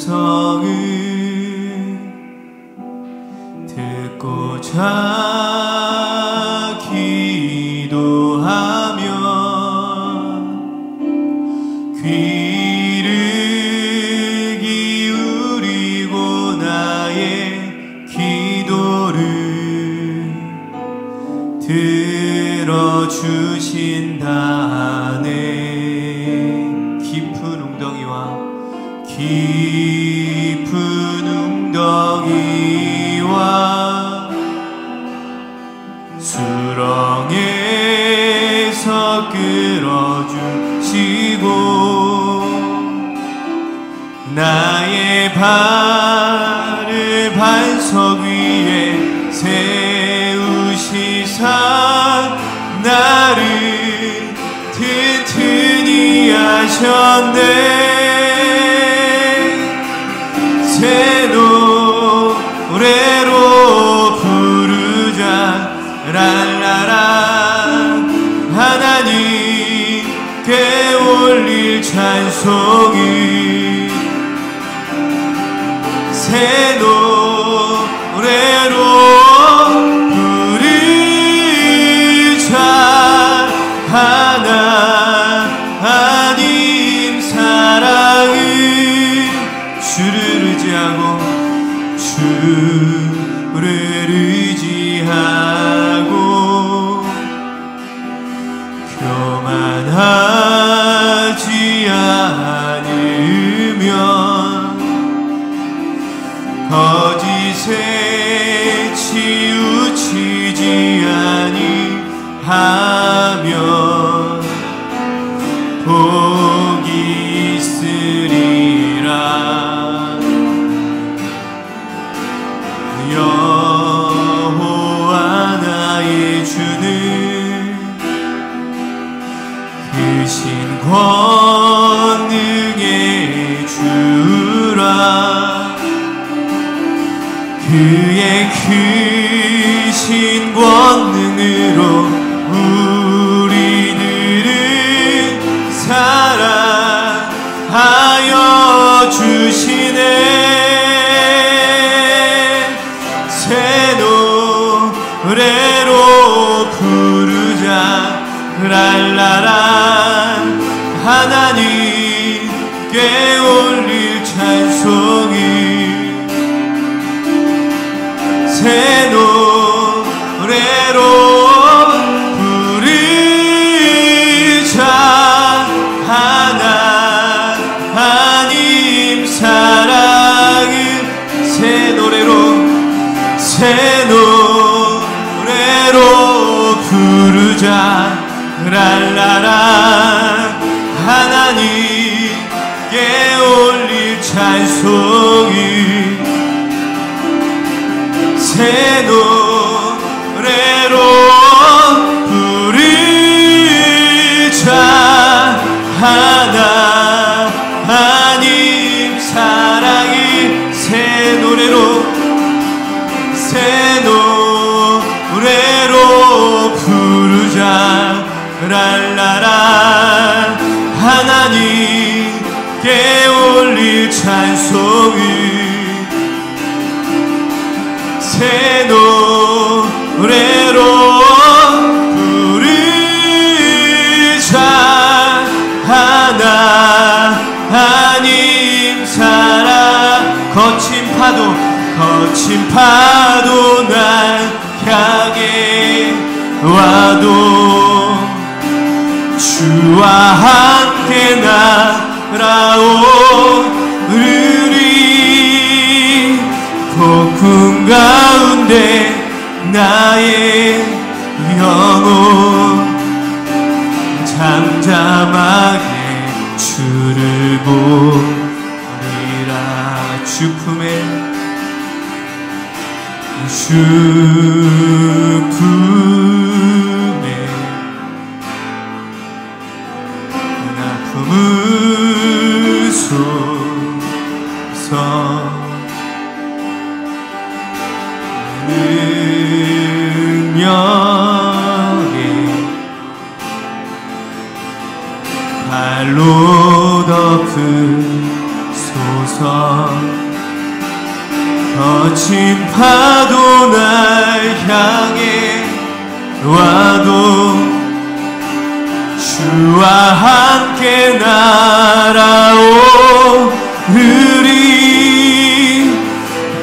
음성을 듣고자 기도하며 귀를 기울이고 나의 기도를 들어주신다네. 깊은 웅덩이와 수렁에서 끌어주시고 나의 발을 반석 위에 세우시사 나를 튼튼히 하셨네. 새 노래로 부르자 랄라라. 하나님께 올릴 찬송이 새 노래로 부르자. 하나님 사랑은 주를 의지하고 주를 의지하고 교만하지 않으면 거짓에 치우치지 아니하면 복이 있으리라. 여호와 나의 주는 크신 권능의 주라. 그의 크신 권능으로 우리들은 사랑하여 주시네. 새 노래로 부르자 랄라라. 하나님께 올릴 찬송이 새 노래로 부르자. 하나님 사랑은 새 노래로 부르자 랄라라. 하나님께 올릴 찬송이 새 노래로 부르자. 하나님 사랑이 새 노래로 부르자 랄라라. 하나님께 올릴 찬송이 새 노래로 부르자. 하나님 사랑. 거친 파도 날 향해 와도 주와 함께 날아오르리. 폭풍 가운데 나의 영혼 잠잠하게 주를 보리라. 주 품에 아픔을 쏟아서 능력에 발로 덮으소서. 주옵소서. 거친 파도 날 향해 와도 주와 함께 날아오르리.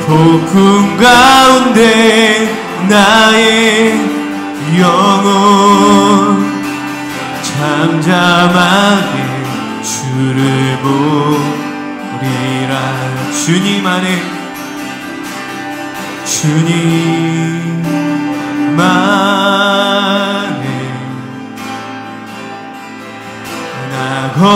폭풍 가운데 나의 영혼 잠잠하게 주를 보리라. 주님 안에 주님 안에 나 거하리.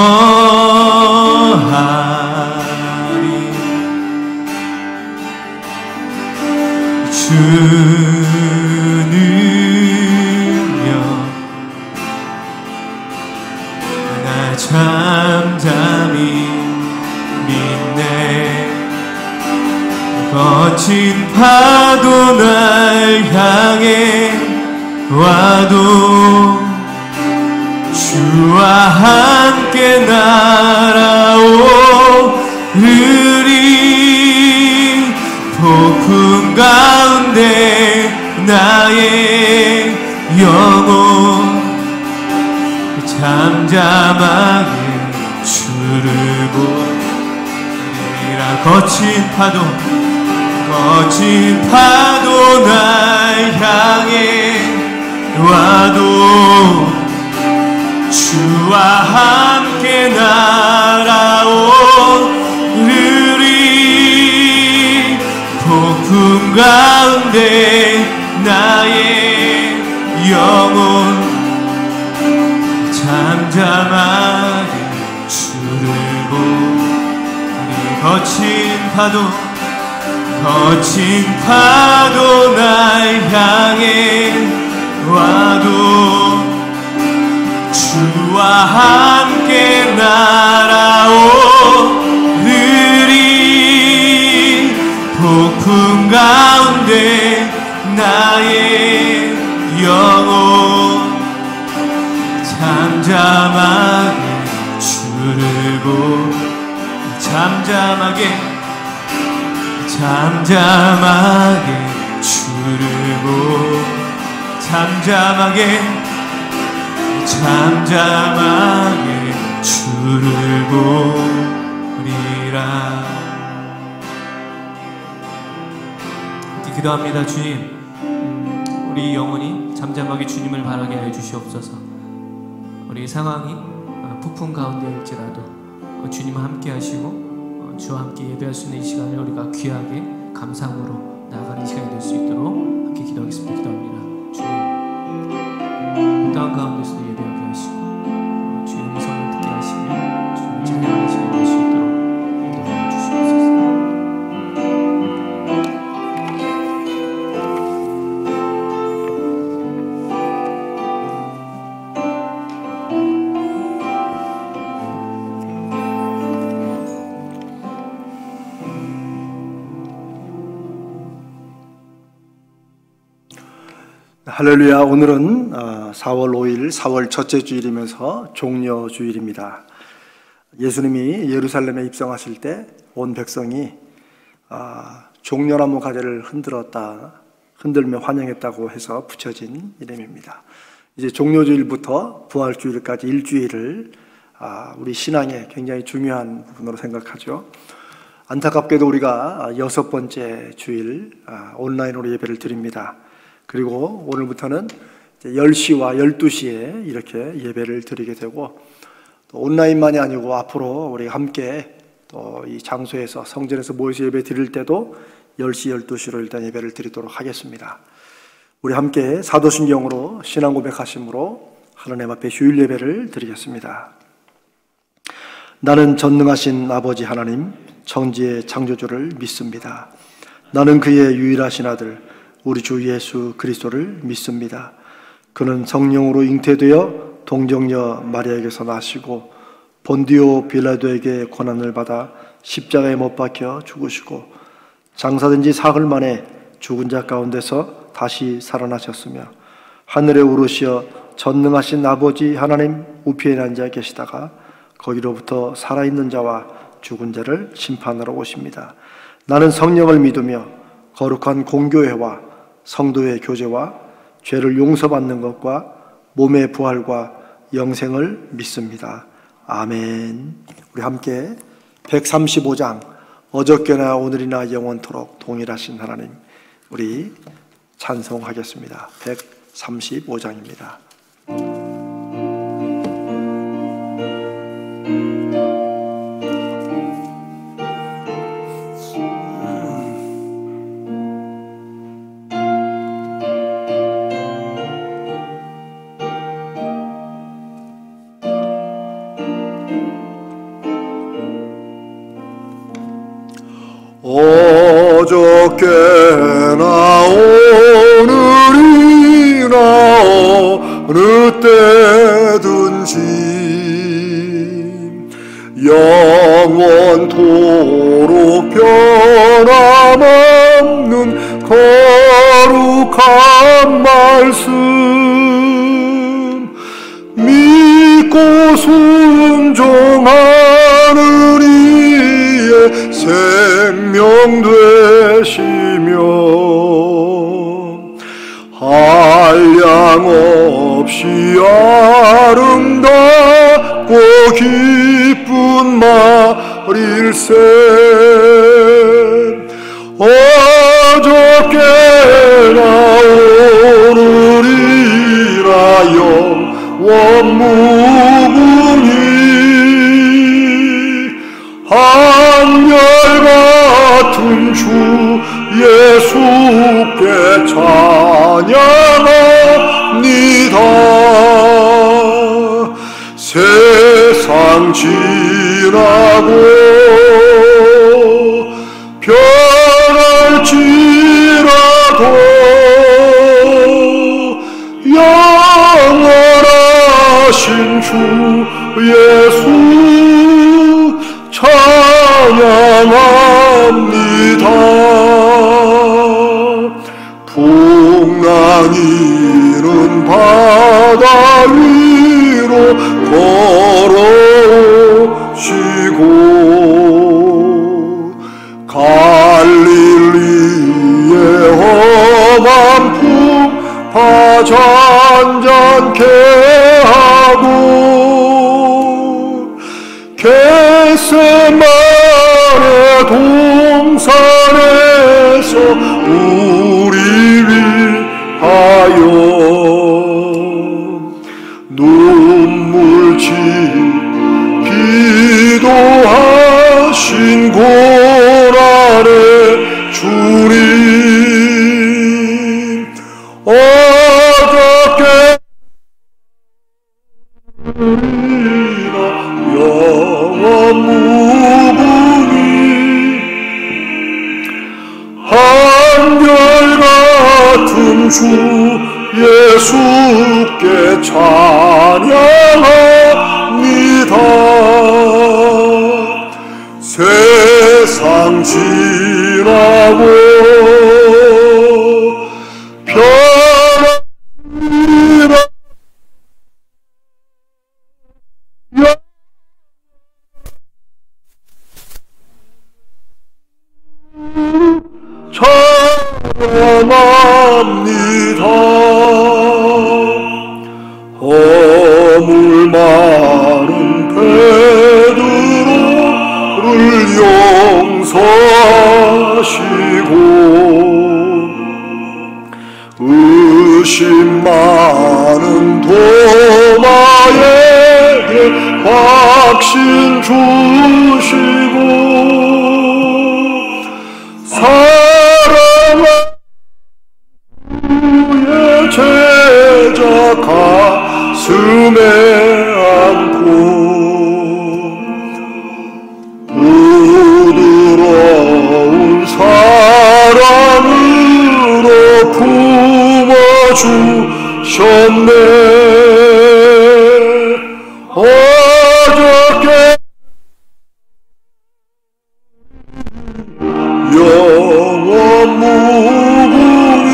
주는요 나 잠잠히 믿네. 거친 파도 날 향해 와도 주와 함께 날아오르리. 폭풍 가운데 나의 영혼 잠잠하게 주를 보리라. 거친 파도 날 향해 와도 주와 함께 날아오르리. 폭풍 가운데 나의 영혼 잠잠하게 주를 보리. 거친 파도 날 향해 와도 주와 함께 날아오르리. 폭풍 가운데 나의 영혼 잠잠하게 주를 보리. 잠잠하게 주를 보리. 잠잠하게 주를 보리라. 기도합니다. 주님, 우리 영혼이 잠잠하게 주님을 바라게 해 주시옵소서. 우리 상황이 폭풍 가운데일지라도 주님 함께 하시고 주와 함께 예배할 수 있는 이 시간을 우리가 귀하게 감상으로 나아가는 시간이 될 수 있도록 함께 기도하겠습니다. 기도합니다. 주님, 땅 가운데서 예배하게 하시고 주의 음성을 듣게 하시며 주님을 찬양하는 시간이 될 수 있도록 인도하여 주시옵소서. 할렐루야. 오늘은 4월 5일 4월 첫째 주일이면서 종려주일입니다. 예수님이 예루살렘에 입성하실 때 온 백성이 종려나무 가지를 흔들며 환영했다고 해서 붙여진 이름입니다. 이제 종려주일부터 부활주일까지 일주일을 우리 신앙의 굉장히 중요한 부분으로 생각하죠. 안타깝게도 우리가 6번째 주일 온라인으로 예배를 드립니다. 그리고 오늘부터는 10시와 12시에 이렇게 예배를 드리게 되고, 또 온라인만이 아니고 앞으로 우리 함께 또 이 장소에서 성전에서 모여서 예배 드릴 때도 10시, 12시로 일단 예배를 드리도록 하겠습니다. 우리 함께 사도신경으로 신앙 고백하심으로 하나님 앞에 주일 예배를 드리겠습니다. 나는 전능하신 아버지 하나님, 천지의 창조주를 믿습니다. 나는 그의 유일하신 아들 우리 주 예수 그리스도를 믿습니다. 그는 성령으로 잉태되어 동정녀 마리아에게서 나시고 본디오 빌라도에게 고난을 받아 십자가에 못 박혀 죽으시고 장사된 지 사흘 만에 죽은 자 가운데서 다시 살아나셨으며 하늘에 오르시어 전능하신 아버지 하나님 우편에 앉아 계시다가 거기로부터 살아있는 자와 죽은 자를 심판하러 오십니다. 나는 성령을 믿으며 거룩한 공교회와 성도의 교제와 죄를 용서받는 것과 몸의 부활과 영생을 믿습니다. 아멘. 우리 함께 135장 어저께나 오늘이나 영원토록 동일하신 하나님, 우리 찬송하겠습니다. 135장입니다. 어저께나 오늘이나 어느 때든지 영원토록 변함없는 거룩한 말씀 믿고 순종하는 이의 생명 되시며 한량없이 아름답고 기쁜 말일세 어저께나 오늘이라 영원 무궁히 한결같은 주 예수께 찬양합니다. 세상 지나고 변할지라도 영원하신 주 예수 찬양합니다. 풍랑이는 바다 위로 걸어오시고 갈릴리의 험한 풍파 잔잔케 하고 겟세마네 동산에서 우리 위하여 눈물지 기도하신 고난의 주님 어저께 영원 무궁히 한결같은 주 예수께 찬양합니다. 세상 지나고 변함이라 찬양합니다. 허물 많은 베드로를 용서하시고 의심 많은 도마에게 확신 주시고 사랑하는 제자 가슴에 안고 부드러운 사랑으로 품어주셨네. 어저께 영원 무궁히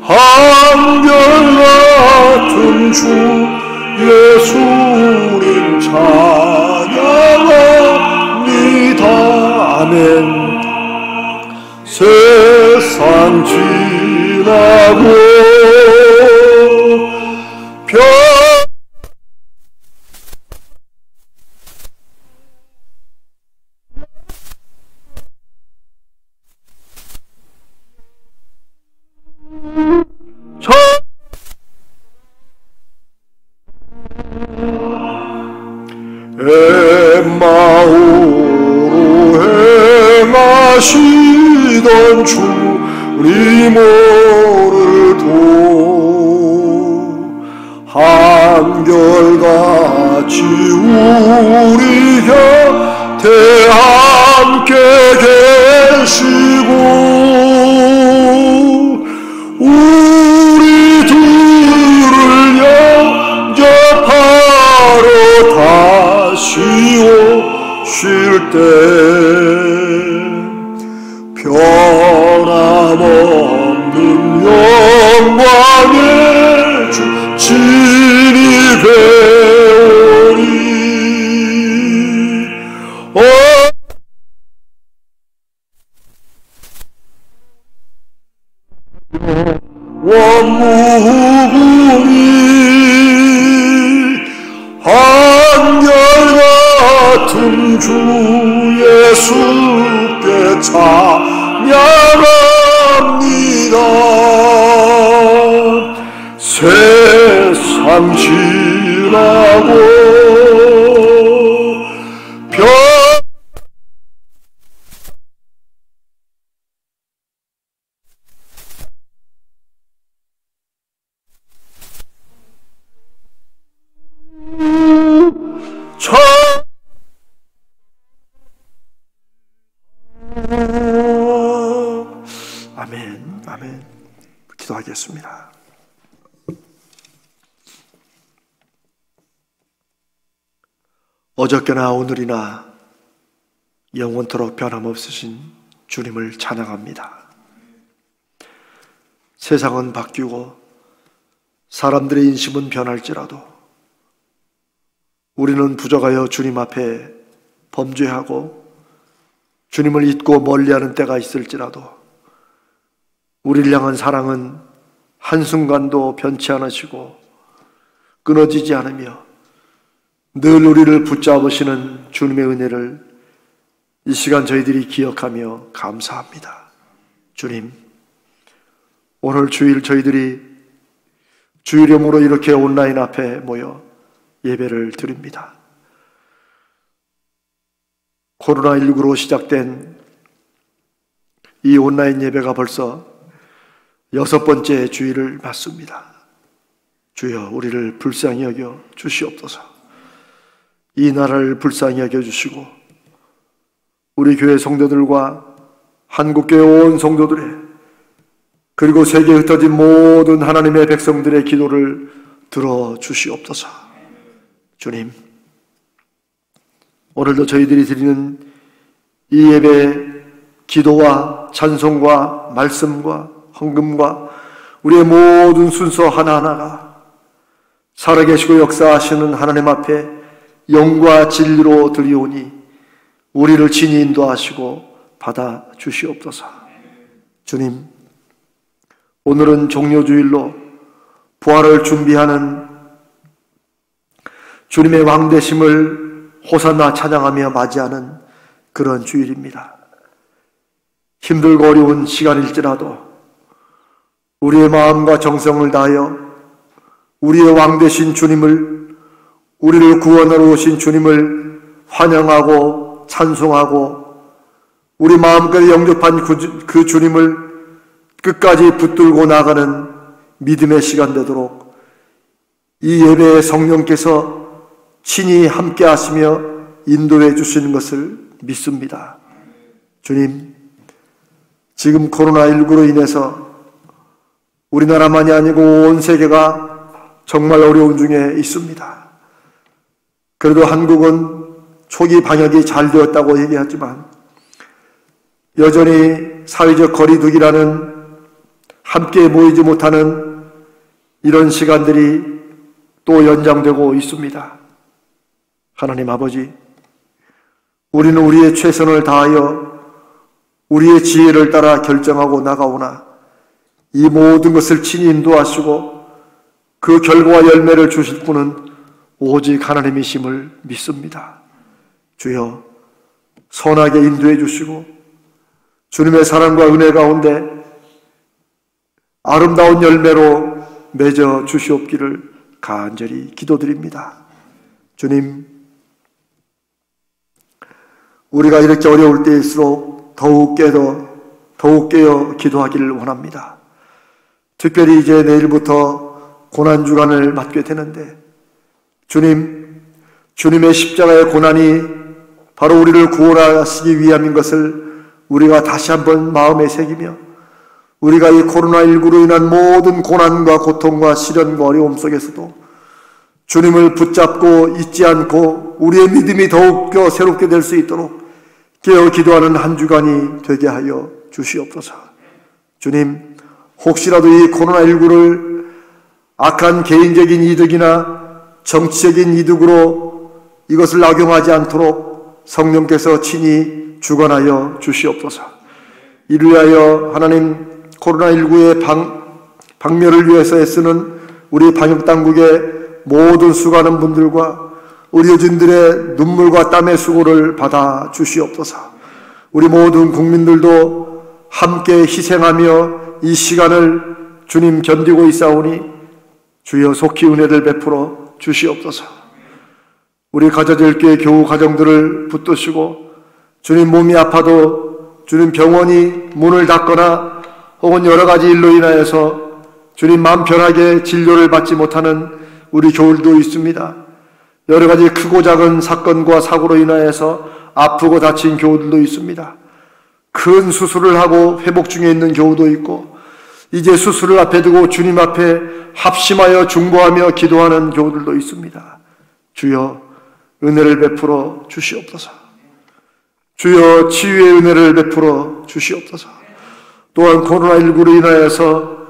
한결같은 주 예수님 찬양 마음으로 행하시던 주님 오늘도 한결같이 우리 곁에 함께 계시고 우리들을 영접하러 다시 오실 때 변함없는 영광의 주 진입해오리. 원무궁이 한결같은 주 예수께 찬양합니다. 세상 지나고 아멘, 아멘. 기도하겠습니다. 어저께나 오늘이나 영원토록 변함없으신 주님을 찬양합니다. 세상은 바뀌고 사람들의 인심은 변할지라도 우리는 부족하여 주님 앞에 범죄하고 주님을 잊고 멀리하는 때가 있을지라도 우리를 향한 사랑은 한순간도 변치 않으시고 끊어지지 않으며 늘 우리를 붙잡으시는 주님의 은혜를 이 시간 저희들이 기억하며 감사합니다. 주님, 오늘 주일 저희들이 주일염으로 이렇게 온라인 앞에 모여 예배를 드립니다. 코로나19로 시작된 이 온라인 예배가 벌써 6번째 주일을 맞습니다. 주여, 우리를 불쌍히 여겨 주시옵소서. 이 나라를 불쌍히 여겨 주시고 우리 교회 성도들과 한국교회 온 성도들의 그리고 세계에 흩어진 모든 하나님의 백성들의 기도를 들어 주시옵소서. 주님, 오늘도 저희들이 드리는 이 예배 기도와 찬송과 말씀과 헌금과 우리의 모든 순서 하나하나가 살아계시고 역사하시는 하나님 앞에 영과 진리로 드리오니 우리를 친히 인도하시고 받아 주시옵소서. 주님, 오늘은 종료주일로 부활을 준비하는 주님의 왕되심을 호산나 찬양하며 맞이하는 그런 주일입니다. 힘들고 어려운 시간일지라도 우리의 마음과 정성을 다하여 우리의 왕되신 주님을, 우리를 구원하러 오신 주님을 환영하고 찬송하고 우리 마음까지 영접한 그 주님을 끝까지 붙들고 나가는 믿음의 시간 되도록 이 예배에 성령께서 친히 함께 하시며 인도해 주시는 것을 믿습니다. 주님, 지금 코로나19로 인해서 우리나라만이 아니고 온 세계가 정말 어려운 중에 있습니다. 그래도 한국은 초기 방역이 잘 되었다고 얘기하지만 여전히 사회적 거리두기라는 함께 모이지 못하는 이런 시간들이 또 연장되고 있습니다. 하나님 아버지, 우리는 우리의 최선을 다하여 우리의 지혜를 따라 결정하고 나가오나 이 모든 것을 친히 인도하시고 그 결과와 열매를 주실 분은 오직 하나님이심을 믿습니다. 주여, 선하게 인도해 주시고 주님의 사랑과 은혜 가운데 아름다운 열매로 맺어 주시옵기를 간절히 기도드립니다. 주님, 우리가 이렇게 어려울 때일수록 더욱 깨어 기도하기를 원합니다. 특별히 이제 내일부터 고난주간을 맞게 되는데 주님의 십자가의 고난이 바로 우리를 구원하시기 위함인 것을 우리가 다시 한번 마음에 새기며 우리가 이 코로나19로 인한 모든 고난과 고통과 시련과 어려움 속에서도 주님을 붙잡고 잊지 않고 우리의 믿음이 더욱더 새롭게 될 수 있도록 깨어 기도하는 한 주간이 되게 하여 주시옵소서. 주님, 혹시라도 이 코로나19를 악한 개인적인 이득이나 정치적인 이득으로 이것을 악용하지 않도록 성령께서 친히 주관하여 주시옵소서. 이를 위하여 하나님, 코로나19의 박멸을 위해서 애쓰는 우리 방역당국의 모든 수고하는 분들과 의료진들의 눈물과 땀의 수고를 받아 주시옵소서. 우리 모든 국민들도 함께 희생하며 이 시간을 주님 견디고 있사오니 주여 속히 은혜를 베풀어 주시옵소서. 우리 가져질 교회 교우 가정들을 붙드시고 주님 몸이 아파도 주님 병원이 문을 닫거나 혹은 여러 가지 일로 인하여서 주님 마음 편하게 진료를 받지 못하는 우리 교우들도 있습니다. 여러 가지 크고 작은 사건과 사고로 인하여서 아프고 다친 교우들도 있습니다. 큰 수술을 하고 회복 중에 있는 교우도 있고 이제 수술을 앞에 두고 주님 앞에 합심하여 중보하며 기도하는 교우들도 있습니다. 주여 은혜를 베풀어 주시옵소서. 주여 치유의 은혜를 베풀어 주시옵소서. 또한 코로나19로 인하여서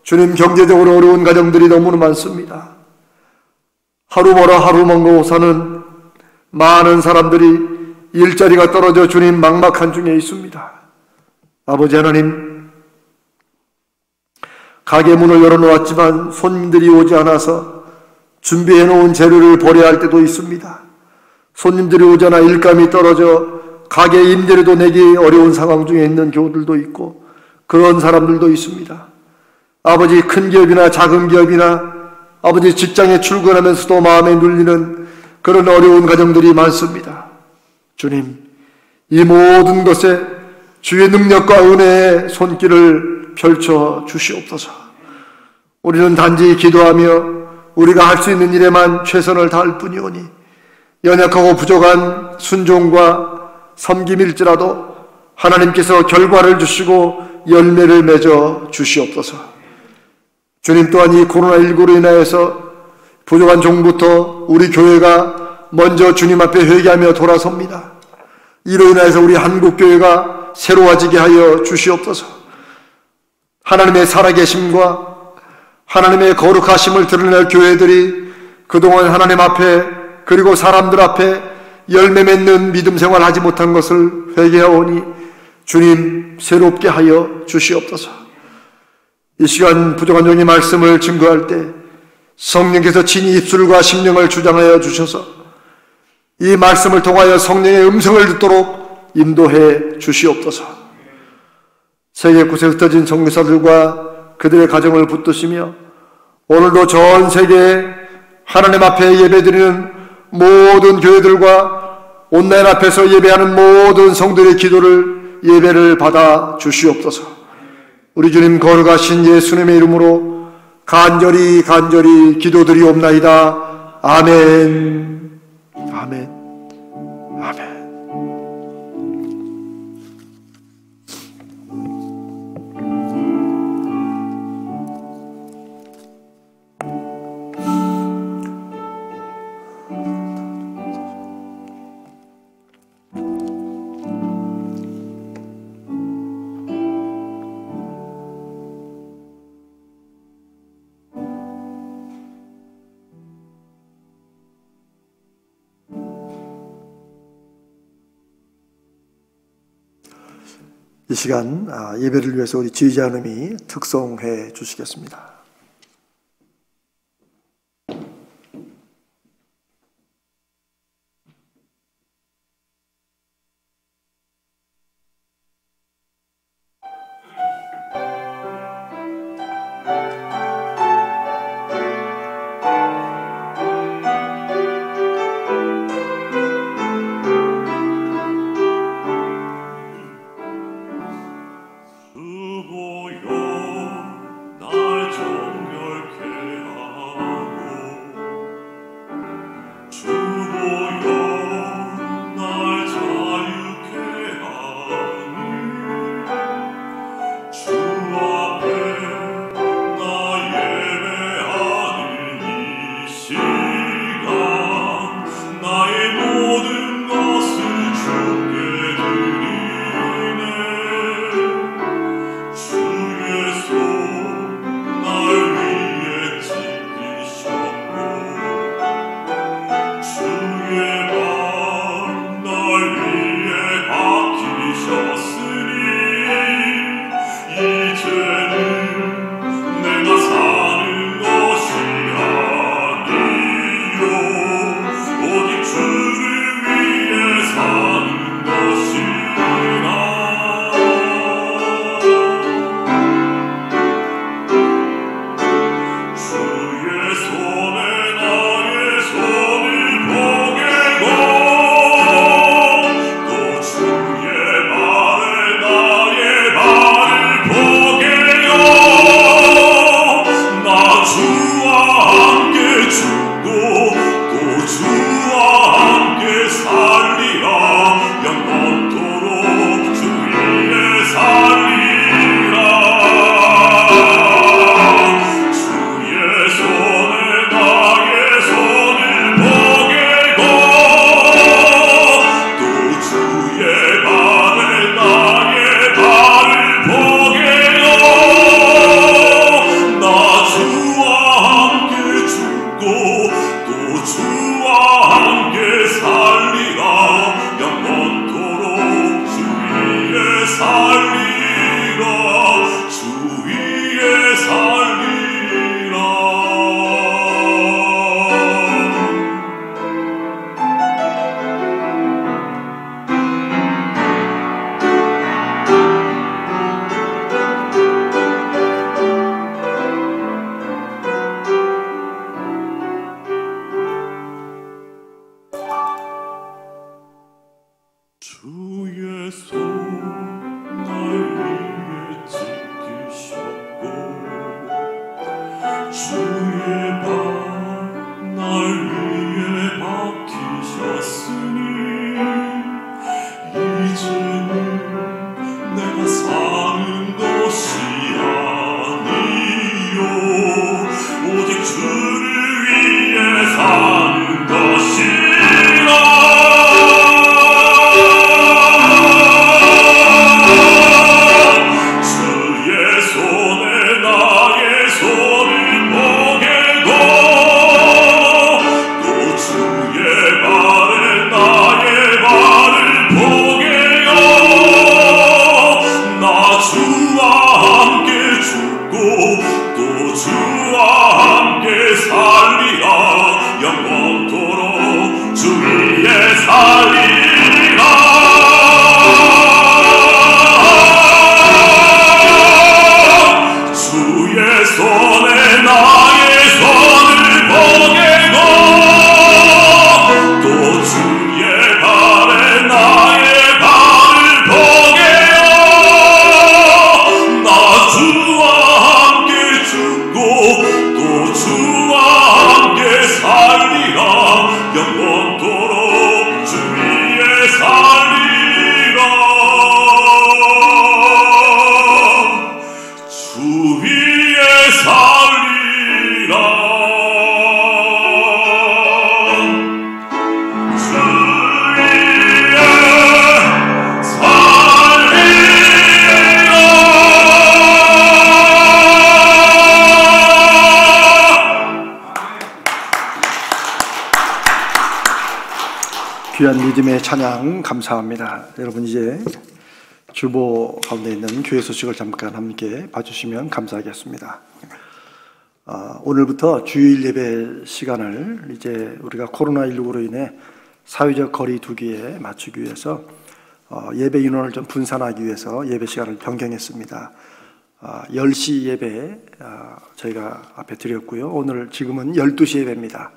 주님 경제적으로 어려운 가정들이 너무나 많습니다. 하루 벌어 하루 먹고 사는 많은 사람들이 일자리가 떨어져 주님 막막한 중에 있습니다. 아버지 하나님, 가게 문을 열어놓았지만 손님들이 오지 않아서 준비해놓은 재료를 버려야 할 때도 있습니다. 손님들이 오잖아 일감이 떨어져 가게 임대료도 내기 어려운 상황 중에 있는 교우들도 있고 그런 사람들도 있습니다. 아버지, 큰 기업이나 작은 기업이나 아버지 직장에 출근하면서도 마음에 눌리는 그런 어려운 가정들이 많습니다. 주님, 이 모든 것에 주의 능력과 은혜의 손길을 펼쳐 주시옵소서. 우리는 단지 기도하며 우리가 할 수 있는 일에만 최선을 다할 뿐이오니 연약하고 부족한 순종과 섬김일지라도 하나님께서 결과를 주시고 열매를 맺어 주시옵소서. 주님, 또한 이 코로나19로 인하여서 부족한 종부터 우리 교회가 먼저 주님 앞에 회개하며 돌아섭니다. 이로 인하여서 우리 한국교회가 새로워지게 하여 주시옵소서. 하나님의 살아계심과 하나님의 거룩하심을 드러낼 교회들이 그동안 하나님 앞에 그리고 사람들 앞에 열매 맺는 믿음 생활하지 못한 것을 회개하오니 주님 새롭게 하여 주시옵소서. 이 시간 부족한 종의 말씀을 증거할 때 성령께서 친히 입술과 심령을 주장하여 주셔서 이 말씀을 통하여 성령의 음성을 듣도록 인도해 주시옵소서. 세계 곳에 흩어진 선교사들과 그들의 가정을 붙드시며 오늘도 전 세계에 하나님 앞에 예배드리는 모든 교회들과 온라인 앞에서 예배하는 모든 성도의 기도를 예배를 받아 주시옵소서. 우리 주님 거룩하신 예수님의 이름으로 간절히 기도드리옵나이다. 아멘. 아멘. 아멘. 이 시간 예배를 위해서 우리 지휘자님이 특송해 주시겠습니다. 주의 손 날 위에 지키셨고 주의 발 날 위에 박히셨으니 이제는 내가 사는 것이 아니요 오직 주를 위해 사는 것이라. 주의 손에 나의 손을 보게고 또 주의 발에 나의 발을 보게요. 나 주와 함께 죽고 또 주와 함께 살리라. 영원토록 주 위에 살리라. 주의 손에 나의 손을 보게고 또 주의 발에 나의 발을 보게요. 나 주와 함께 죽고 또 주와 함께 살리라. 영원토록 주 위에 살리라. 주 위에 살리라. 주 위에 귀한 믿음의 찬양 감사합니다. 여러분 이제 주보 가운데 있는 교회 소식을 잠깐 함께 봐주시면 감사하겠습니다. 오늘부터 주일 예배 시간을 이제 우리가 코로나19로 인해 사회적 거리 두기에 맞추기 위해서 예배 인원을 좀 분산하기 위해서 예배 시간을 변경했습니다. 10시 예배 저희가 앞에 드렸고요. 오늘 지금은 12시 예배입니다.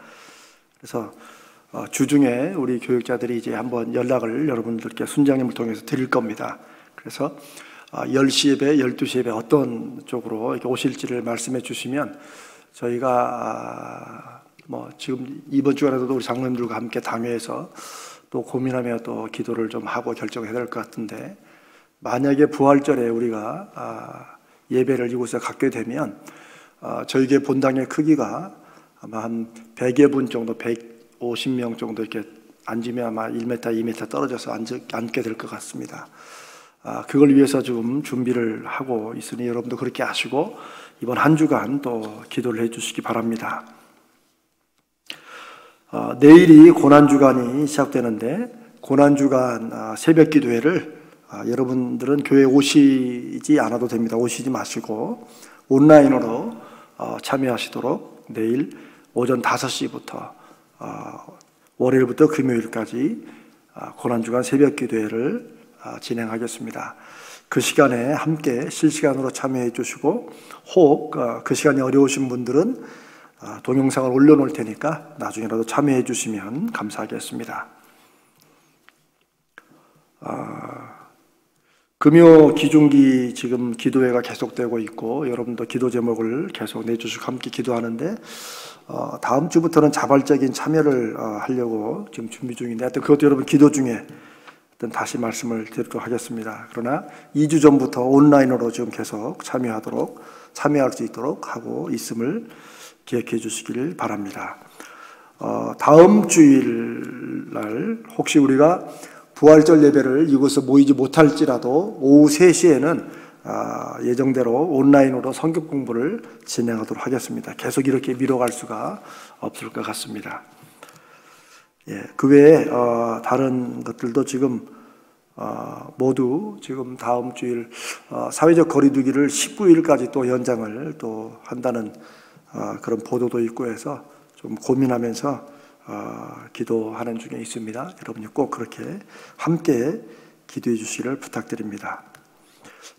그래서 주중에 우리 교육자들이 이제 한번 연락을 여러분들께 순장님을 통해서 드릴 겁니다. 그래서 10시 예배, 12시 예배 어떤 쪽으로 이렇게 오실지를 말씀해 주시면 저희가 지금 이번 주간에도 우리 장로님들과 함께 당회에서 또 고민하며 또 기도를 좀 하고 결정해야 될 것 같은데, 만약에 부활절에 우리가 예배를 이곳에 갖게 되면 저희 교회 본당의 크기가 아마 한 100여 분 정도, 150명 정도 이렇게 앉으면 아마 1m, 2m 떨어져서 앉게 될 것 같습니다. 그걸 위해서 지금 준비를 하고 있으니 여러분도 그렇게 하시고 이번 한 주간 또 기도를 해 주시기 바랍니다. 내일이 고난주간이 시작되는데 고난주간 새벽 기도회를 여러분들은 교회에 오시지 않아도 됩니다. 오시지 마시고 온라인으로 참여하시도록 내일 오전 5시부터 월요일부터 금요일까지 고난주간 새벽 기도회를 진행하겠습니다. 그 시간에 함께 실시간으로 참여해 주시고 혹 그 시간이 어려우신 분들은 동영상을 올려놓을 테니까 나중에라도 참여해 주시면 감사하겠습니다. 금요 기중기 지금 기도회가 계속되고 있고 여러분도 기도 제목을 계속 내주시고 함께 기도하는데 다음 주부터는 자발적인 참여를 하려고 지금 준비 중인데 하여튼 그것도 여러분 기도 중에 다시 말씀을 드리도록 하겠습니다. 그러나 2주 전부터 온라인으로 지금 계속 참여할 수 있도록 하고 있음을 기억해 주시길 바랍니다. 다음 주일 날 혹시 우리가 부활절 예배를 이곳에 모이지 못할지라도 오후 3시에는 예정대로 온라인으로 성경 공부를 진행하도록 하겠습니다. 계속 이렇게 미뤄갈 수가 없을 것 같습니다. 그 외에 다른 것들도 지금 모두 지금 다음 주일 사회적 거리두기를 19일까지 또 연장을 또 한다는 그런 보도도 있고 해서 좀 고민하면서 기도하는 중에 있습니다. 여러분이 꼭 그렇게 함께 기도해 주시기를 부탁드립니다.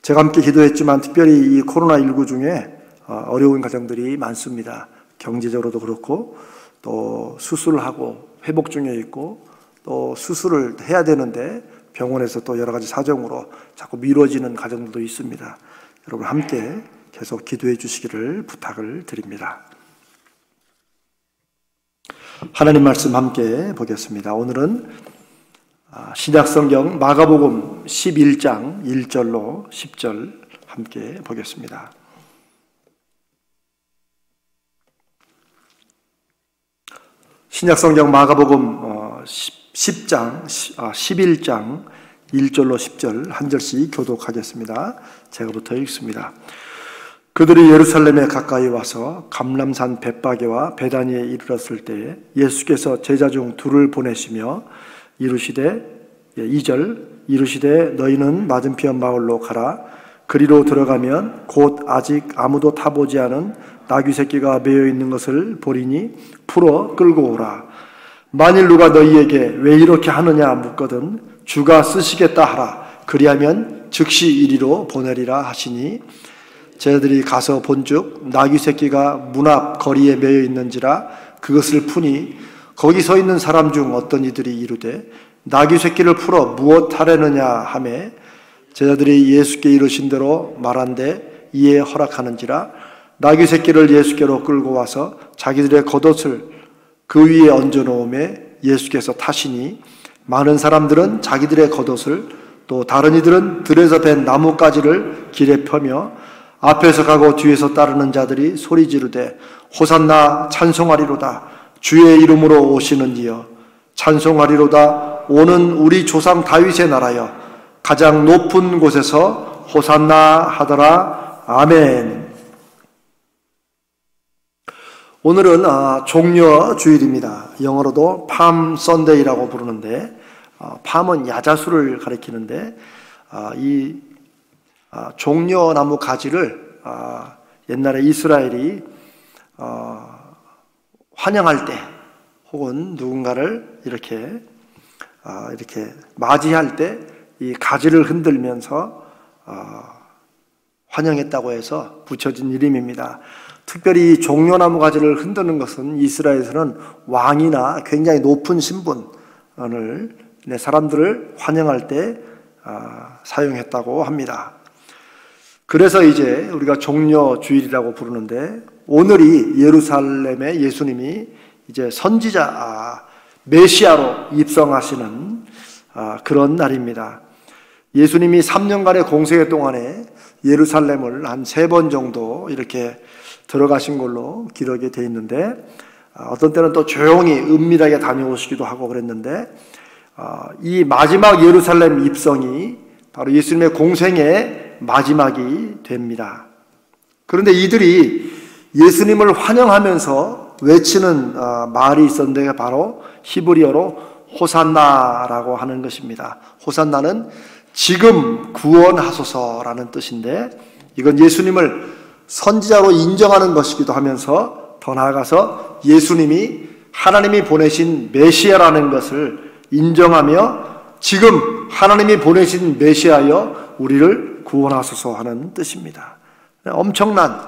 제가 함께 기도했지만 특별히 이 코로나19 중에 어려운 가정들이 많습니다. 경제적으로도 그렇고 또 수술을 하고 회복 중에 있고 또 수술을 해야 되는데 병원에서 또 여러 가지 사정으로 자꾸 미뤄지는 가정들도 있습니다. 여러분 함께 계속 기도해 주시기를 부탁을 드립니다. 하나님 말씀 함께 보겠습니다. 오늘은 신약성경 마가복음 11장 1절로 10절 함께 보겠습니다. 신약성경 마가복음 11장 1절로 10절 한 절씩 교독하겠습니다. 제가부터 읽습니다. 그들이 예루살렘에 가까이 와서 감람산 벳바게와 베다니에 이르렀을 때에 예수께서 제자 중 둘을 보내시며 이르시되 2절 이르시되 너희는 맞은편 마을로 가라. 그리로 들어가면 곧 아직 아무도 타보지 않은 나귀 새끼가 매여 있는 것을 보리니 풀어 끌고 오라. 만일 누가 너희에게 왜 이렇게 하느냐 묻거든 주가 쓰시겠다 하라. 그리하면 즉시 이리로 보내리라 하시니 제자들이 가서 본즉 나귀 새끼가 문 앞 거리에 매여 있는지라 그것을 푸니 거기 서 있는 사람 중 어떤 이들이 이르되 나귀 새끼를 풀어 무엇 하려느냐 하매 제자들이 예수께 이르신 대로 말한데 이에 허락하는지라 나귀 새끼를 예수께로 끌고 와서 자기들의 겉옷을 그 위에 얹어 놓음에 예수께서 타시니 많은 사람들은 자기들의 겉옷을 또 다른 이들은 들에서 벤 나뭇가지를 길에 펴며 앞에서 가고 뒤에서 따르는 자들이 소리 지르되 호산나 찬송하리로다. 주의 이름으로 오시는 이여 찬송하리로다. 오는 우리 조상 다윗의 나라여 가장 높은 곳에서 호산나 하더라. 아멘. 오늘은 종려 주일입니다. 영어로도 팜 선데이라고 부르는데 팜은 야자수를 가리키는데 이 종려나무 가지를 옛날에 이스라엘이 환영할 때 혹은 누군가를 이렇게 맞이할 때 이 가지를 흔들면서 환영했다고 해서 붙여진 이름입니다. 특별히 종려나무 가지를 흔드는 것은 이스라엘에서는 왕이나 굉장히 높은 신분을 사람들을 환영할 때 사용했다고 합니다. 그래서 이제 우리가 종려 주일이라고 부르는데 오늘이 예루살렘에 예수님이 이제 선지자 메시아로 입성하시는 그런 날입니다. 예수님이 3년간의 공생애 동안에 예루살렘을 한 3번 정도 이렇게 들어가신 걸로 기록이 되어 있는데 어떤 때는 또 조용히 은밀하게 다녀오시기도 하고 그랬는데 이 마지막 예루살렘 입성이 바로 예수님의 공생의 마지막이 됩니다. 그런데 이들이 예수님을 환영하면서 외치는 말이 있었는데 바로 히브리어로 호산나라고 하는 것입니다. 호산나는 지금 구원하소서라는 뜻인데 이건 예수님을 선지자로 인정하는 것이기도 하면서 더 나아가서 예수님이 하나님이 보내신 메시아라는 것을 인정하며 지금 하나님이 보내신 메시아여 우리를 구원하소서 하는 뜻입니다. 엄청난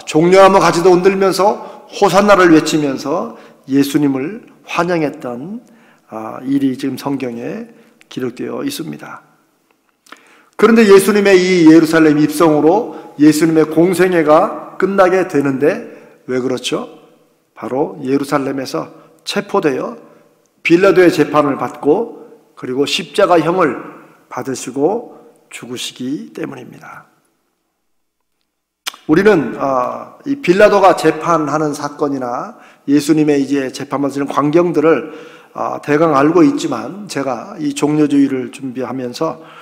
종려나무 가지도 흔들면서 호산나를 외치면서 예수님을 환영했던 일이 지금 성경에 기록되어 있습니다. 그런데 예수님의 이 예루살렘 입성으로 예수님의 공생애가 끝나게 되는데 왜 그렇죠? 바로 예루살렘에서 체포되어 빌라도의 재판을 받고 그리고 십자가형을 받으시고 죽으시기 때문입니다. 우리는 이 빌라도가 재판하는 사건이나 예수님의 이제 재판받으시는 광경들을 대강 알고 있지만 제가 이 종려주의를 준비하면서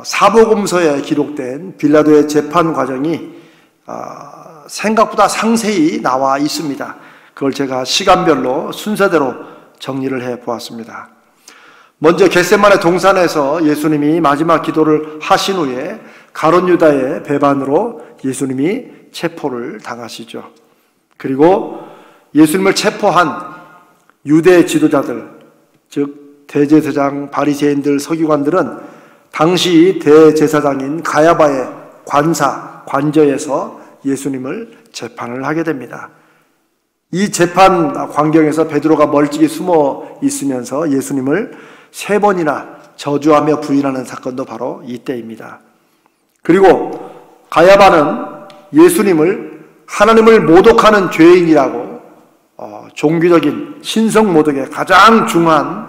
사복음서에 기록된 빌라도의 재판 과정이 생각보다 상세히 나와 있습니다. 그걸 제가 시간별로 순서대로 정리를 해 보았습니다. 먼저 겟세마네 동산에서 예수님이 마지막 기도를 하신 후에 가룟 유다의 배반으로 예수님이 체포를 당하시죠. 그리고 예수님을 체포한 유대 지도자들, 즉 대제사장, 바리새인들, 서기관들은 당시 대제사장인 가야바의 관저에서 예수님을 재판을 하게 됩니다. 이 재판 광경에서 베드로가 멀찍이 숨어 있으면서 예수님을 3번이나 저주하며 부인하는 사건도 바로 이때입니다. 그리고 가야바는 예수님을 하나님을 모독하는 죄인이라고 종교적인 신성 모독의 가장 중요한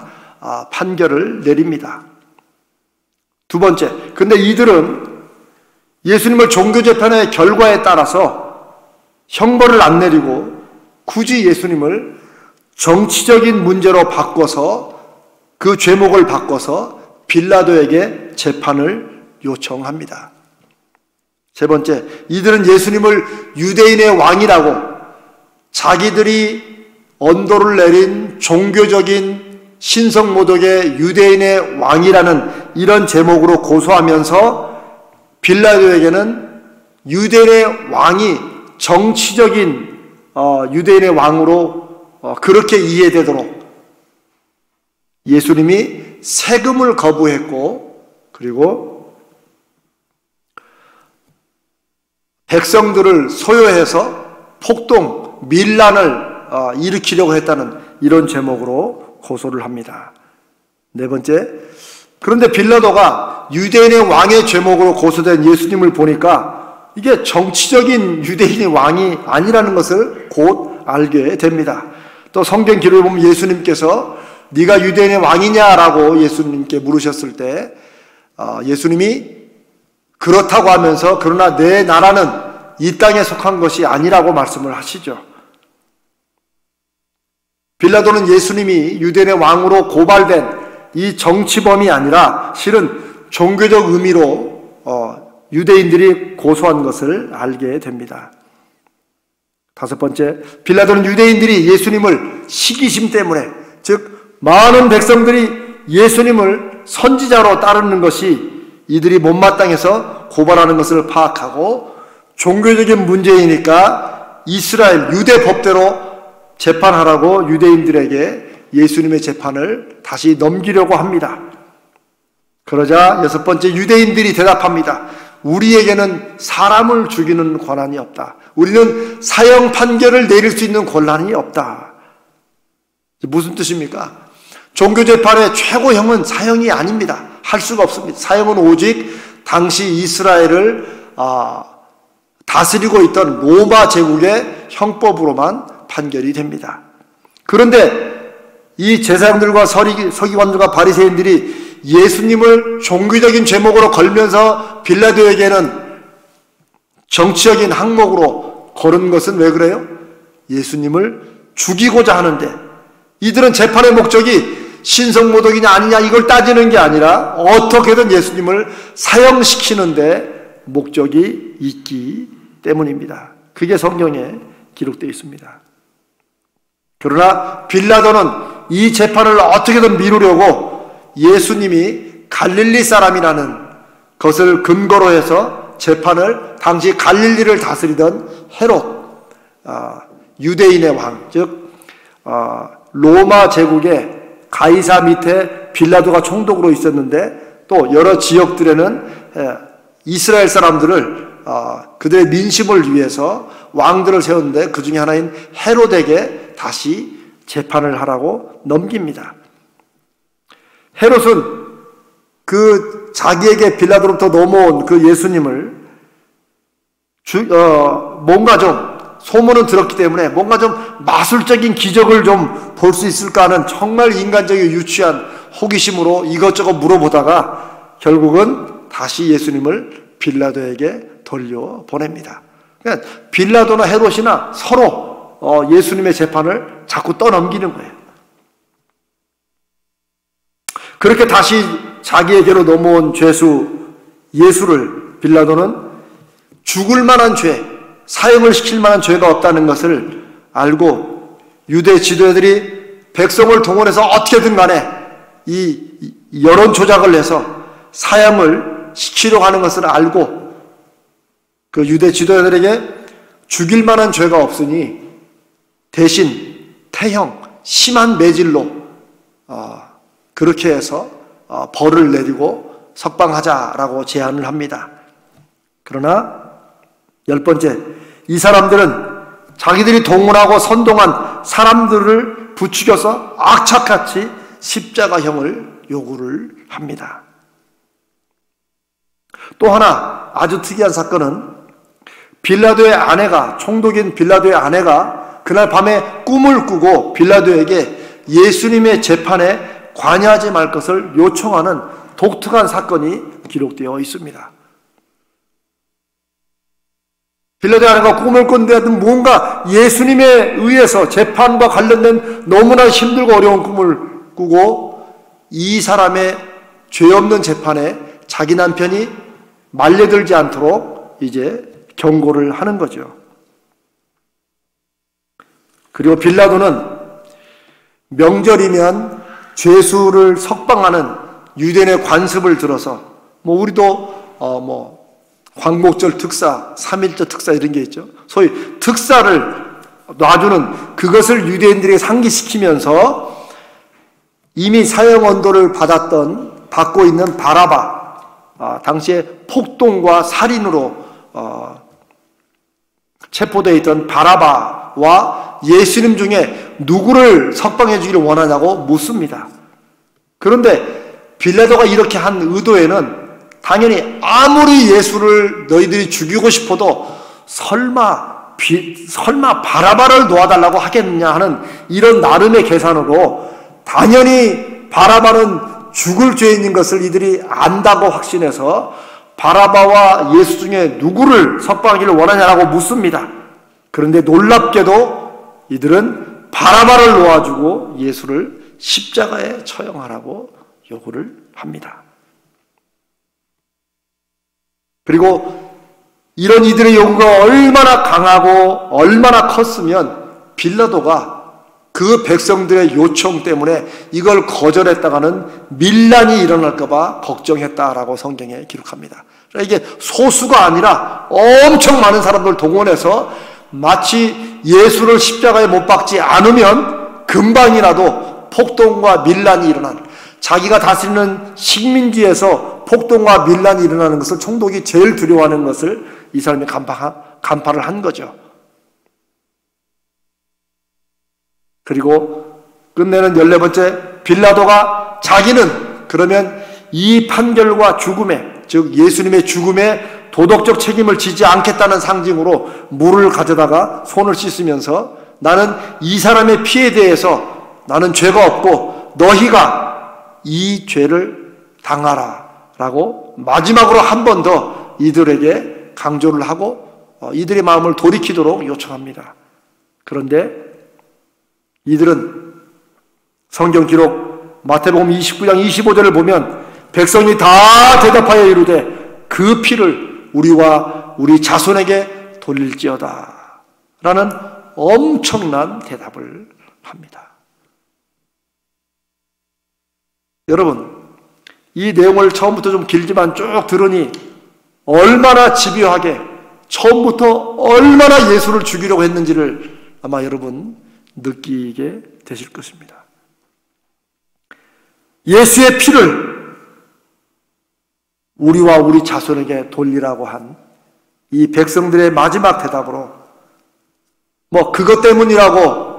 판결을 내립니다. 두 번째, 근데 이들은 예수님을 종교재판의 결과에 따라서 형벌을 안 내리고 굳이 예수님을 정치적인 문제로 바꿔서 그 죄목을 바꿔서 빌라도에게 재판을 요청합니다. 세 번째, 이들은 예수님을 유대인의 왕이라고 자기들이 언도를 내린 종교적인 신성모독의 유대인의 왕이라는 이런 제목으로 고소하면서 빌라도에게는 유대인의 왕이 정치적인 유대인의 왕으로 그렇게 이해되도록 예수님이 세금을 거부했고, 그리고 백성들을 소요해서 폭동, 밀란을 일으키려고 했다는 이런 제목으로 고소를 합니다. 네 번째, 그런데 빌라도가 유대인의 왕의 제목으로 고소된 예수님을 보니까 이게 정치적인 유대인의 왕이 아니라는 것을 곧 알게 됩니다. 또 성경 기록에 보면 예수님께서 네가 유대인의 왕이냐라고 예수님께 물으셨을 때 예수님이 그렇다고 하면서 그러나 내 나라는 이 땅에 속한 것이 아니라고 말씀을 하시죠. 빌라도는 예수님이 유대인의 왕으로 고발된 이 정치범이 아니라 실은 종교적 의미로 유대인들이 고소한 것을 알게 됩니다. 다섯 번째, 빌라도는 유대인들이 예수님을 시기심 때문에, 즉 많은 백성들이 예수님을 선지자로 따르는 것이 이들이 못마땅해서 고발하는 것을 파악하고 종교적인 문제이니까 이스라엘 유대 법대로 재판하라고 유대인들에게 예수님의 재판을 다시 넘기려고 합니다. 그러자 여섯 번째, 유대인들이 대답합니다. 우리에게는 사람을 죽이는 권한이 없다. 우리는 사형 판결을 내릴 수 있는 권한이 없다. 무슨 뜻입니까? 종교재판의 최고형은 사형이 아닙니다. 할 수가 없습니다. 사형은 오직 당시 이스라엘을 다스리고 있던 로마 제국의 형법으로만 판결이 됩니다. 그런데 이 제사장들과 서기관들과 바리새인들이 예수님을 종교적인 제목으로 걸면서 빌라도에게는 정치적인 항목으로 걸은 것은 왜 그래요? 예수님을 죽이고자 하는데, 이들은 재판의 목적이 신성모독이냐 아니냐 이걸 따지는 게 아니라 어떻게든 예수님을 사형시키는데 목적이 있기 때문입니다. 그게 성경에 기록되어 있습니다. 그러나 빌라도는 이 재판을 어떻게든 미루려고 예수님이 갈릴리 사람이라는 것을 근거로 해서 재판을 당시 갈릴리를 다스리던 헤롯, 유대인의 왕, 즉 로마 제국의 가이사 밑에 빌라도가 총독으로 있었는데 또 여러 지역들에는 이스라엘 사람들을 그들의 민심을 위해서 왕들을 세웠는데 그 중에 하나인 헤롯에게 다시 재판을 하라고 넘깁니다. 헤롯은 그 자기에게 빌라도로부터 넘어온 그 예수님을 뭔가 좀 소문은 들었기 때문에 뭔가 좀 마술적인 기적을 좀 볼 수 있을까 하는 정말 인간적이고 유치한 호기심으로 이것저것 물어보다가 결국은 다시 예수님을 빌라도에게 돌려보냅니다. 그러니까 빌라도나 헤롯이나 서로 예수님의 재판을 자꾸 떠넘기는 거예요. 그렇게 다시 자기에게로 넘어온 죄수 예수를 빌라도는 죽을 만한 죄, 사형을 시킬 만한 죄가 없다는 것을 알고 유대 지도자들이 백성을 동원해서 어떻게든 간에 이 여론 조작을 해서 사형을 시키려고 하는 것을 알고 그 유대 지도자들에게 죽일 만한 죄가 없으니 대신 태형, 심한 매질로 그렇게 해서 벌을 내리고 석방하자라고 제안을 합니다. 그러나 열 번째, 이 사람들은 자기들이 동원하고 선동한 사람들을 부추겨서 악착같이 십자가형을 요구를 합니다. 또 하나 아주 특이한 사건은 빌라도의 아내가, 총독인 빌라도의 아내가 그날 밤에 꿈을 꾸고 빌라도에게 예수님의 재판에 관여하지 말 것을 요청하는 독특한 사건이 기록되어 있습니다. 빌라도의 아내가 꿈을 꿨는데 뭔가 예수님에 의해서 재판과 관련된 너무나 힘들고 어려운 꿈을 꾸고 이 사람의 죄 없는 재판에 자기 남편이 말려들지 않도록 이제 경고를 하는 거죠. 그리고 빌라도는 명절이면 죄수를 석방하는 유대인의 관습을 들어서 우리도 광복절 특사, 3.1절 특사 이런 게 있죠. 소위 특사를 놔주는 그것을 유대인들에게 상기시키면서 이미 사형 언도를 받고 있는 바라바, 당시에 폭동과 살인으로 체포되어 있던 바라바와 예수님 중에 누구를 석방해 주기를 원하냐고 묻습니다. 그런데 빌라도가 이렇게 한 의도에는 당연히 아무리 예수를 너희들이 죽이고 싶어도 설마 바라바를 놓아달라고 하겠느냐 하는 이런 나름의 계산으로 당연히 바라바는 죽을 죄인인 것을 이들이 안다고 확신해서 바라바와 예수 중에 누구를 석방하기를 원하냐라고 묻습니다. 그런데 놀랍게도 이들은 바라바를 놓아주고 예수를 십자가에 처형하라고 요구를 합니다. 그리고 이런 이들의 요구가 얼마나 강하고 얼마나 컸으면 빌라도가 그 백성들의 요청 때문에 이걸 거절했다가는 밀란이 일어날까봐 걱정했다라고 성경에 기록합니다. 이게 소수가 아니라 엄청 많은 사람들 동원해서 마치 예수를 십자가에 못 박지 않으면 금방이라도 폭동과 밀란이 일어나는, 자기가 다스리는 식민지에서 폭동과 밀란이 일어나는 것을 총독이 제일 두려워하는 것을 이 사람이 간파를 한 거죠. 그리고 끝내는 14번째, 빌라도가 자기는 그러면 이 판결과 죽음에, 즉 예수님의 죽음에 도덕적 책임을 지지 않겠다는 상징으로 물을 가져다가 손을 씻으면서 나는 이 사람의 피에 대해서 나는 죄가 없고 너희가 이 죄를 당하라 라고 마지막으로 한 번 더 이들에게 강조를 하고 이들의 마음을 돌이키도록 요청합니다. 그런데 이들은 성경 기록 마태복음 29장 25절을 보면 백성이 다 대답하여 이르되 그 피를 우리와 우리 자손에게 돌릴지어다 라는 엄청난 대답을 합니다. 여러분, 이 내용을 처음부터 좀 길지만 쭉 들으니 얼마나 집요하게 처음부터 얼마나 예수를 죽이려고 했는지를 아마 여러분 느끼게 되실 것입니다. 예수의 피를 우리와 우리 자손에게 돌리라고 한 이 백성들의 마지막 대답으로 그것 때문이라고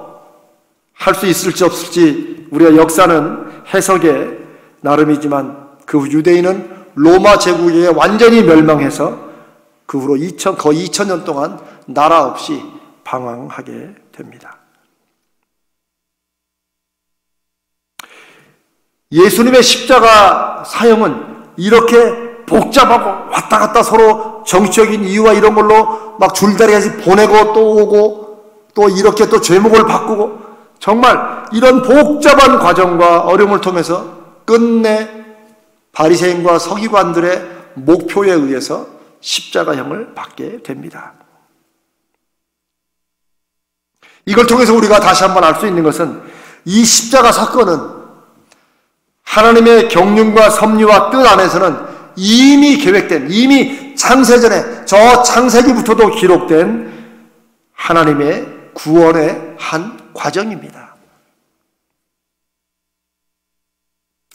할 수 있을지 없을지 우리가 역사는 해석에 나름이지만 그 유대인은 로마 제국에 완전히 멸망해서 그 후로 거의 2000년 동안 나라 없이 방황하게 됩니다. 예수님의 십자가 사형은 이렇게 복잡하고 왔다 갔다 서로 정치적인 이유와 이런 걸로 막 줄다리같이 보내고 또 오고 또 이렇게 또 죄목을 바꾸고 정말 이런 복잡한 과정과 어려움을 통해서 끝내 바리새인과 서기관들의 목표에 의해서 십자가형을 받게 됩니다. 이걸 통해서 우리가 다시 한번 알 수 있는 것은 이 십자가 사건은 하나님의 경륜과 섭리와 뜻 안에서는 이미 계획된, 이미 창세전에 저 창세기부터도 기록된 하나님의 구원의 한 과정입니다.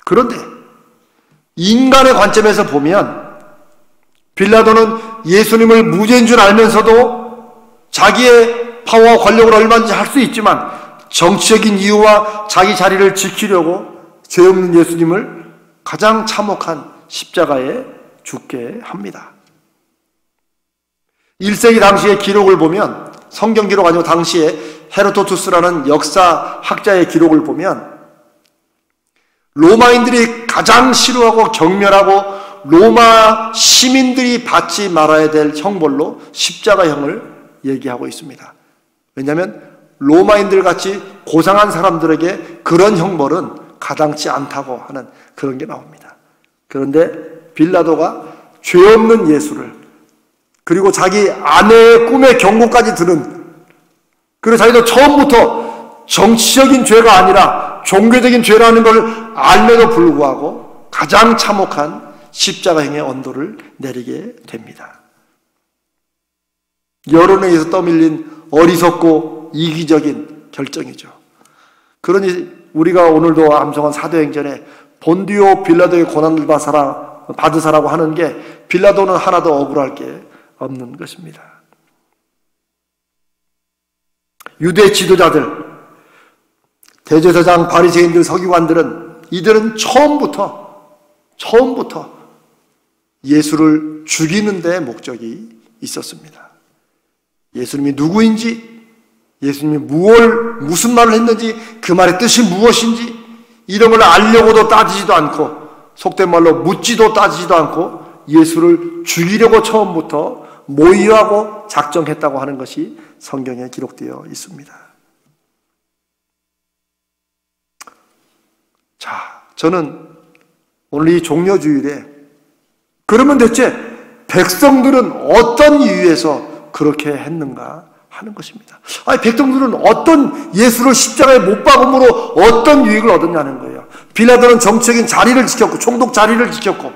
그런데 인간의 관점에서 보면 빌라도는 예수님을 무죄인 줄 알면서도 자기의 파워와 권력을 얼마든지 할 수 있지만 정치적인 이유와 자기 자리를 지키려고 죄 없는 예수님을 가장 참혹한 십자가에 죽게 합니다. 1세기 당시의 기록을 보면, 성경 기록 아니고 당시에 헤로도투스라는 역사학자의 기록을 보면, 로마인들이 가장 싫어하고 경멸하고 로마 시민들이 받지 말아야 될 형벌로 십자가형을 얘기하고 있습니다. 왜냐하면 로마인들 같이 고상한 사람들에게 그런 형벌은 가당치 않다고 하는 그런 게 나옵니다. 그런데 빌라도가 죄 없는 예수를, 그리고 자기 아내의 꿈의 경고까지 들은, 그리고 자기도 처음부터 정치적인 죄가 아니라 종교적인 죄라는 걸 알면도 불구하고 가장 참혹한 십자가형의 언도를 내리게 됩니다. 여론에 의해서 떠밀린 어리석고 이기적인 결정이죠. 그러니 우리가 오늘도 암송한 사도행전에 본디오 빌라도의 고난을 받으사라고 하는 게 빌라도는 하나도 억울할 게 없는 것입니다. 유대 지도자들, 대제사장, 바리새인들, 서기관들은 이들은 처음부터 예수를 죽이는 데 목적이 있었습니다. 예수님이 누구인지, 예수님이 무슨 말을 했는지, 그 말의 뜻이 무엇인지 이런 걸 알려고도 따지지도 않고, 속된 말로 묻지도 따지지도 않고 예수를 죽이려고 처음부터 모의하고 작정했다고 하는 것이 성경에 기록되어 있습니다. 자, 저는 오늘 이 종려주일에 그러면 대체 백성들은 어떤 이유에서 그렇게 했는가 하는 것입니다. 아니, 백성들은 어떤 예수를 십자가에 못 박음으로 어떤 유익을 얻었냐는 거예요. 빌라도는 정치적인 자리를 지켰고, 총독 자리를 지켰고,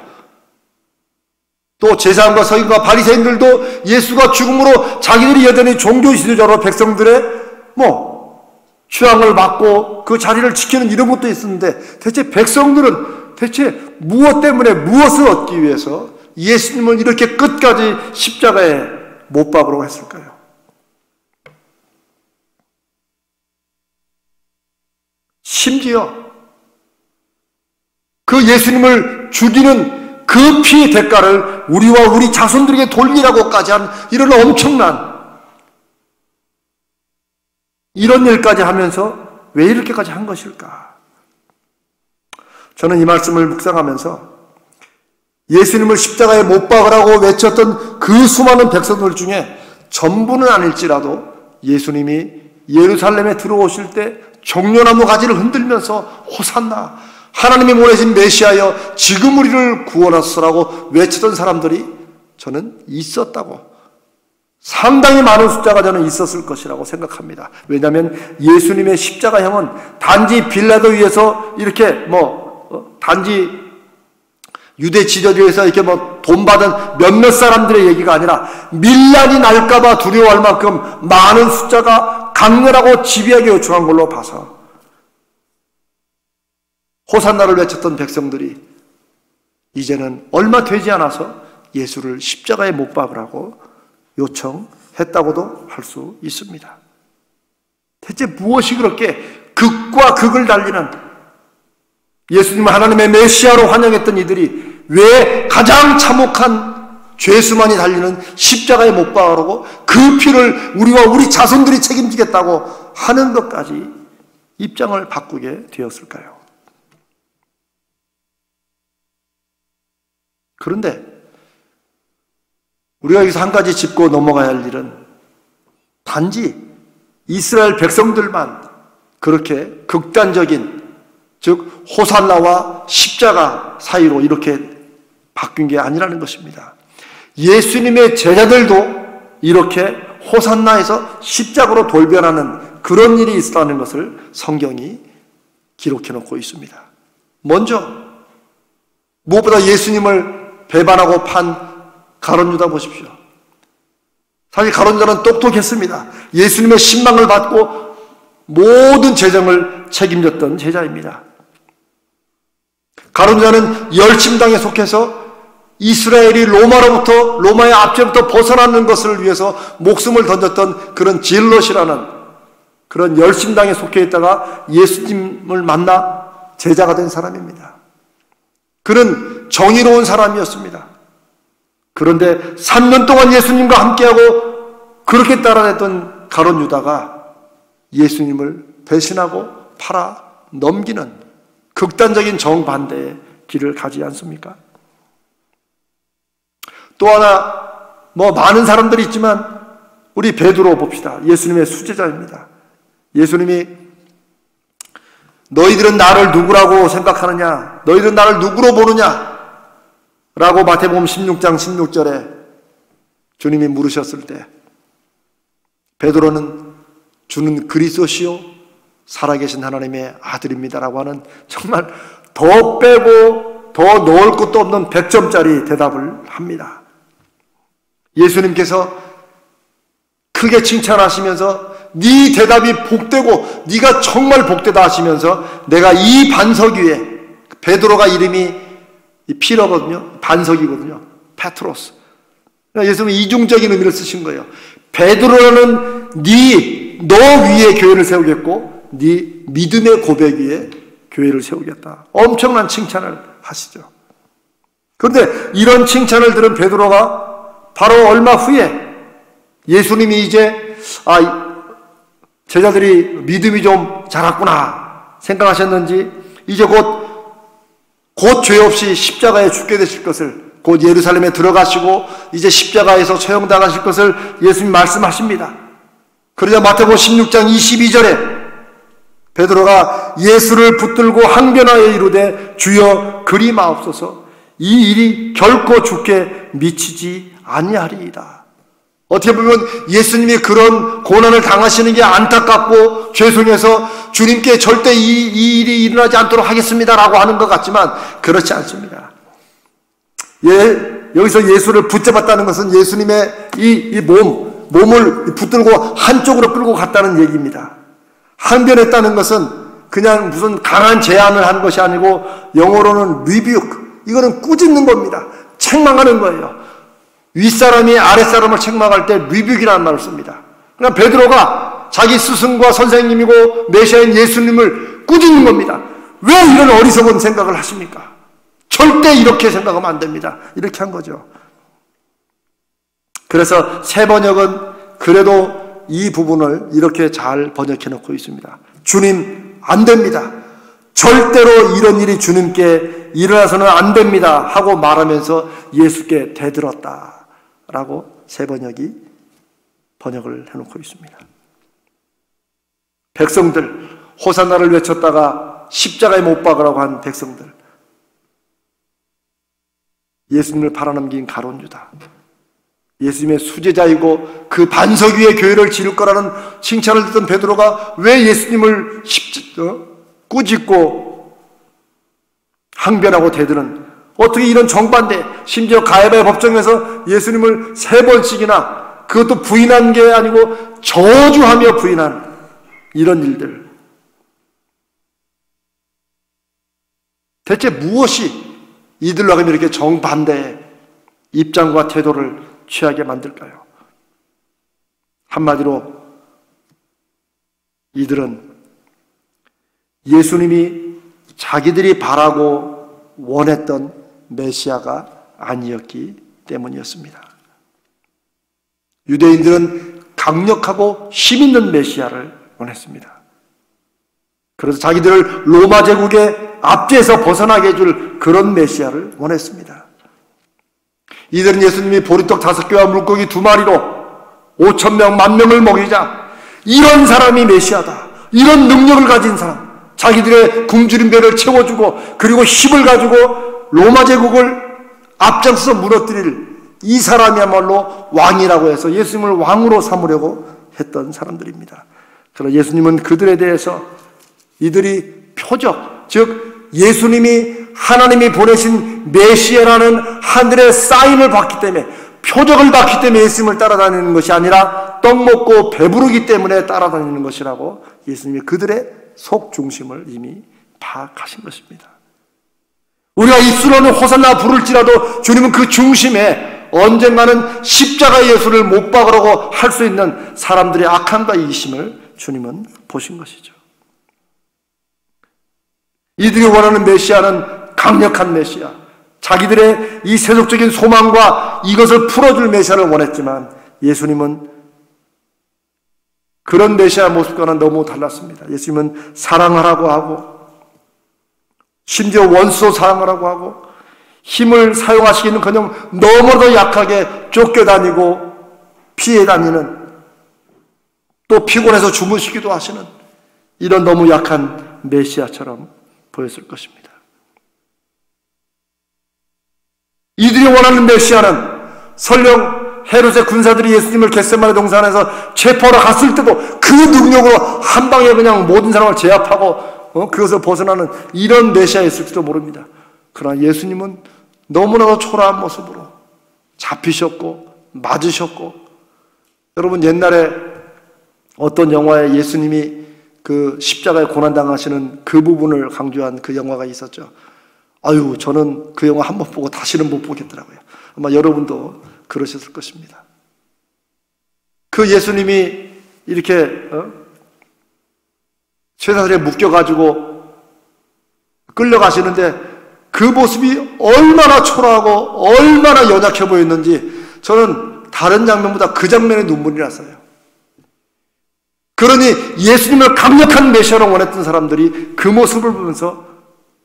또 제사장과 서기관과 바리새인들도 예수가 죽음으로 자기들이 여전히 종교 지도자로 백성들의 취향을 받고 그 자리를 지키는 이런 것도 있었는데, 대체 백성들은 대체 무엇 때문에 무엇을 얻기 위해서 예수님을 이렇게 끝까지 십자가에 못 박으려고 했을까요? 심지어 그 예수님을 죽이는 그 피의 대가를 우리와 우리 자손들에게 돌리라고까지 한 이런 엄청난 이런 일까지 하면서 왜 이렇게까지 한 것일까? 저는 이 말씀을 묵상하면서 예수님을 십자가에 못 박으라고 외쳤던 그 수많은 백성들 중에 전부는 아닐지라도 예수님이 예루살렘에 들어오실 때 종려나무 가지를 흔들면서 호산나, 하나님이 보내신 메시아여 지금 우리를 구원하소서라고 외쳤던 사람들이 저는 있었다고, 상당히 많은 숫자가 저는 있었을 것이라고 생각합니다. 왜냐하면 예수님의 십자가형은 단지 빌라도 위에서 이렇게 단지 유대 지도자에서 이렇게 돈 받은 몇몇 사람들의 얘기가 아니라 밀란이 날까봐 두려워할 만큼 많은 숫자가 강렬하고 집요하게 요청한 걸로 봐서 호산나를 외쳤던 백성들이 이제는 얼마 되지 않아서 예수를 십자가에 못 박으라고 요청했다고도 할 수 있습니다. 대체 무엇이 그렇게 극과 극을 달리는 예수님을 하나님의 메시아로 환영했던 이들이 왜 가장 참혹한 죄수만이 달리는 십자가에 못 박으라고 그 피를 우리와 우리 자손들이 책임지겠다고 하는 것까지 입장을 바꾸게 되었을까요? 그런데 우리가 여기서 한 가지 짚고 넘어가야 할 일은 단지 이스라엘 백성들만 그렇게 극단적인, 즉 호산나와 십자가 사이로 이렇게 바뀐 게 아니라는 것입니다. 예수님의 제자들도 이렇게 호산나에서 십자가로 돌변하는 그런 일이 있었다는 것을 성경이 기록해 놓고 있습니다. 먼저 무엇보다 예수님을 배반하고 판 가룟 유다 보십시오. 사실 가룟 유다는 똑똑했습니다. 예수님의 신망을 받고 모든 재정을 책임졌던 제자입니다. 가룟 유다는 열심당에 속해서 이스라엘이 로마의 압제부터 벗어나는 것을 위해서 목숨을 던졌던 그런 질럿이라는 그런 열심당에 속해 있다가 예수님을 만나 제자가 된 사람입니다. 그는 정의로운 사람이었습니다. 그런데 3년 동안 예수님과 함께하고 그렇게 따라냈던 가룟 유다가 예수님을 배신하고 팔아 넘기는 극단적인 정반대의 길을 가지 않습니까? 또 하나 많은 사람들이 있지만 우리 베드로 봅시다. 예수님의 수제자입니다. 예수님이 너희들은 나를 누구라고 생각하느냐? 너희들은 나를 누구로 보느냐? 라고 마태복음 16장 16절에 주님이 물으셨을 때 베드로는 주는 그리스도시요 살아계신 하나님의 아들입니다라고 하는 정말 더 빼고 더 넣을 것도 없는 100점짜리 대답을 합니다. 예수님께서 크게 칭찬하시면서 네 대답이 복되고 네가 정말 복되다 하시면서 내가 이 반석 위에, 베드로가 이름이 피러거든요. 반석이거든요. 페트로스. 예수님은 이중적인 의미를 쓰신 거예요. 베드로는 너 위에 교회를 세우겠고 네 믿음의 고백 위에 교회를 세우겠다. 엄청난 칭찬을 하시죠. 그런데 이런 칭찬을 들은 베드로가 바로 얼마 후에 예수님이 이제 제자들이 믿음이 좀 자랐구나 생각하셨는지 이제 곧 죄 없이 십자가에 죽게 되실 것을, 곧 예루살렘에 들어가시고 이제 십자가에서 처형당하실 것을 예수님이 말씀하십니다. 그러자 마태복음 16장 22절에 베드로가 예수를 붙들고 항변하여 이르되 주여 그리 마옵소서 이 일이 결코 주께 미치지 아니하리이다. 어떻게 보면 예수님이 그런 고난을 당하시는 게 안타깝고 죄송해서 주님께 절대 이 일이 일어나지 않도록 하겠습니다라고 하는 것 같지만 그렇지 않습니다. 여기서 예수를 붙잡았다는 것은 예수님의 이 몸을 붙들고 한쪽으로 끌고 갔다는 얘기입니다. 항변했다는 것은 그냥 무슨 강한 제안을 한 것이 아니고 영어로는 rebuke, 이거는 꾸짖는 겁니다. 책망하는 거예요. 윗사람이 아랫사람을 책망할 때 리뷰기라는 말을 씁니다. 그러니까 베드로가 자기 스승과 선생님이고 메시아인 예수님을 꾸짖는 겁니다. 왜 이런 어리석은 생각을 하십니까? 절대 이렇게 생각하면 안 됩니다. 이렇게 한 거죠. 그래서 새 번역은 그래도 이 부분을 이렇게 잘 번역해 놓고 있습니다. 주님, 안 됩니다. 절대로 이런 일이 주님께 일어나서는 안 됩니다 하고 말하면서 예수께 대들었다 라고 새 번역이 번역을 해놓고 있습니다. 백성들, 호산나를 외쳤다가 십자가에 못 박으라고 한 백성들, 예수님을 팔아넘긴 가룟 유다, 예수님의 수제자이고 그 반석 위에 교회를 지을 거라는 칭찬을 듣던 베드로가 왜 예수님을 꾸짖고 항변하고 대드는, 어떻게 이런 정반대, 심지어 가야바의 법정에서 예수님을 3번씩이나, 그것도 부인한 게 아니고 저주하며 부인한 이런 일들, 대체 무엇이 이들로 하여금 이렇게 정반대의 입장과 태도를 취하게 만들까요? 한마디로 이들은 예수님이 자기들이 바라고 원했던 메시아가 아니었기 때문이었습니다. 유대인들은 강력하고 힘있는 메시아를 원했습니다. 그래서 자기들을 로마 제국의 압제에서 벗어나게 해줄 그런 메시아를 원했습니다. 이들은 예수님이 보리떡 5개와 물고기 2마리로 5,000명, 10,000명을 먹이자 이런 사람이 메시아다, 이런 능력을 가진 사람, 자기들의 굶주린 배를 채워주고 그리고 힘을 가지고 로마 제국을 앞장서서 무너뜨릴 이 사람이야말로 왕이라고 해서 예수님을 왕으로 삼으려고 했던 사람들입니다. 그러나 예수님은 그들에 대해서 이들이 표적, 즉 예수님이 하나님이 보내신 메시아라는 하늘의 사인을 받기 때문에, 표적을 받기 때문에 예수님을 따라다니는 것이 아니라 떡 먹고 배부르기 때문에 따라다니는 것이라고 예수님이 그들의 속 중심을 이미 파악하신 것입니다. 우리가 입술로는 호산나 부를지라도 주님은 그 중심에 언젠가는 십자가 예수를 못 박으라고 할 수 있는 사람들의 악함과 이심을 주님은 보신 것이죠. 이들이 원하는 메시아는 강력한 메시아, 자기들의 이 세속적인 소망과 이것을 풀어줄 메시아를 원했지만 예수님은 그런 메시아 모습과는 너무 달랐습니다. 예수님은 사랑하라고 하고 심지어 원수도 사랑하라고 하고 힘을 사용하시기는 그냥 너무도 약하게 쫓겨다니고 피해 다니는, 또 피곤해서 주무시기도 하시는 이런 너무 약한 메시아처럼 보였을 것입니다. 이들이 원하는 메시아는 설령 헤롯의 군사들이 예수님을 겟세마네 동산에서 체포하러 갔을 때도 그 능력으로 한 방에 그냥 모든 사람을 제압하고 그것을 벗어나는 이런 메시아였을지도 모릅니다. 그러나 예수님은 너무나도 초라한 모습으로 잡히셨고 맞으셨고, 여러분 옛날에 어떤 영화에 예수님이 그 십자가에 고난당하시는 그 부분을 강조한 그 영화가 있었죠. 아유, 저는 그 영화 한 번 보고 다시는 못 보겠더라고요. 아마 여러분도 그러셨을 것입니다. 그 예수님이 이렇게 쇠사슬에 묶여가지고 끌려가시는데 그 모습이 얼마나 초라하고 얼마나 연약해 보였는지 저는 다른 장면보다 그 장면에 눈물이 났어요. 그러니 예수님을 강력한 메시아로 원했던 사람들이 그 모습을 보면서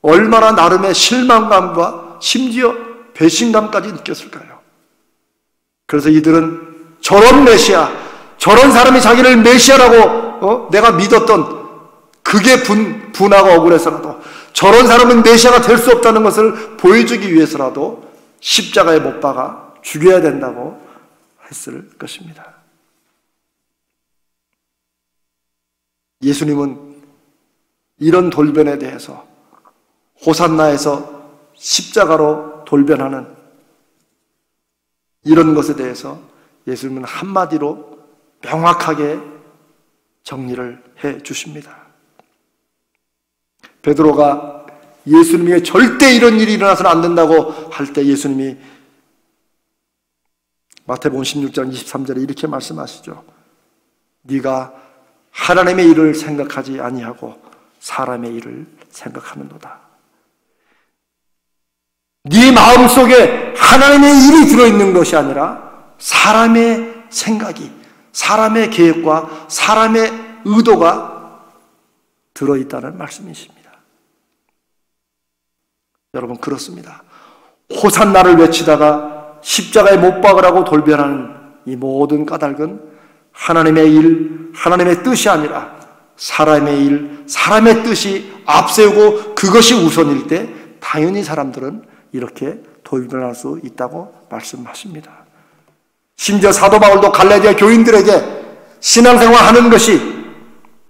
얼마나 나름의 실망감과 심지어 배신감까지 느꼈을까요? 그래서 이들은 저런 메시아, 저런 사람이 자기를 메시아라고 내가 믿었던 그게 분하고 억울해서라도 저런 사람은 메시아가 될 수 없다는 것을 보여주기 위해서라도 십자가에 못 박아 죽여야 된다고 했을 것입니다. 예수님은 이런 돌변에 대해서 호산나에서 십자가로 돌변하는 이런 것에 대해서 예수님은 한마디로 명확하게 정리를 해 주십니다. 베드로가 예수님에게 절대 이런 일이 일어나서는 안 된다고 할 때 예수님이 마태복음 16장 23절에 이렇게 말씀하시죠. 네가 하나님의 일을 생각하지 아니하고 사람의 일을 생각하는도다. 네 마음속에 하나님의 일이 들어있는 것이 아니라 사람의 생각이, 사람의 계획과 사람의 의도가 들어있다는 말씀이십니다. 여러분, 그렇습니다. 호산나를 외치다가 십자가에 못 박으라고 돌변하는 이 모든 까닭은 하나님의 일, 하나님의 뜻이 아니라 사람의 일, 사람의 뜻이 앞세우고 그것이 우선일 때 당연히 사람들은 이렇게 돌변할 수 있다고 말씀하십니다. 심지어 사도 바울도 갈라디아 교인들에게 신앙생활하는 것이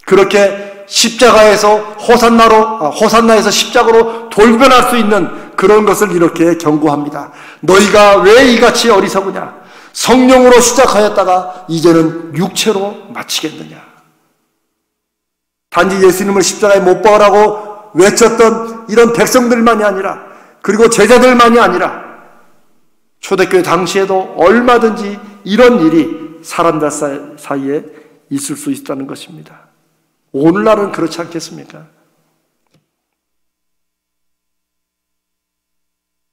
그렇게 십자가에서 호산나에서 십자가로 돌변할 수 있는 그런 것을 이렇게 경고합니다. 너희가 왜 이같이 어리석으냐? 성령으로 시작하였다가 이제는 육체로 마치겠느냐? 단지 예수님을 십자가에 못 박으라고 외쳤던 이런 백성들만이 아니라, 그리고 제자들만이 아니라 초대교회 당시에도 얼마든지 이런 일이 사람들 사이에 있을 수 있다는 것입니다. 오늘날은 그렇지 않겠습니까?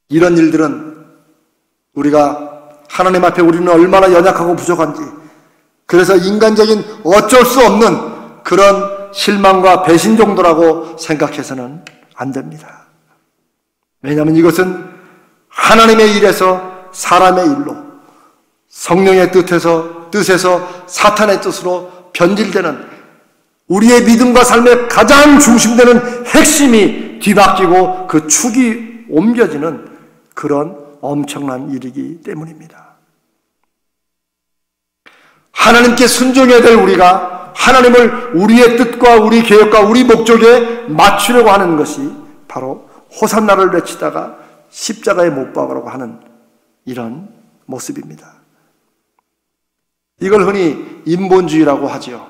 이런 일들은 우리가 하나님 앞에 우리는 얼마나 연약하고 부족한지, 그래서 인간적인 어쩔 수 없는 그런 실망과 배신 정도라고 생각해서는 안 됩니다. 왜냐하면 이것은 하나님의 일에서 사람의 일로, 성령의 뜻에서 사탄의 뜻으로 변질되는, 우리의 믿음과 삶의 가장 중심되는 핵심이 뒤바뀌고 그 축이 옮겨지는 그런 엄청난 일이기 때문입니다. 하나님께 순종해야 될 우리가 하나님을 우리의 뜻과 우리 계획과 우리 목적에 맞추려고 하는 것이 바로 호산나를 외치다가 십자가에 못 박으라고 하는 이런 모습입니다. 이걸 흔히 인본주의라고 하지요.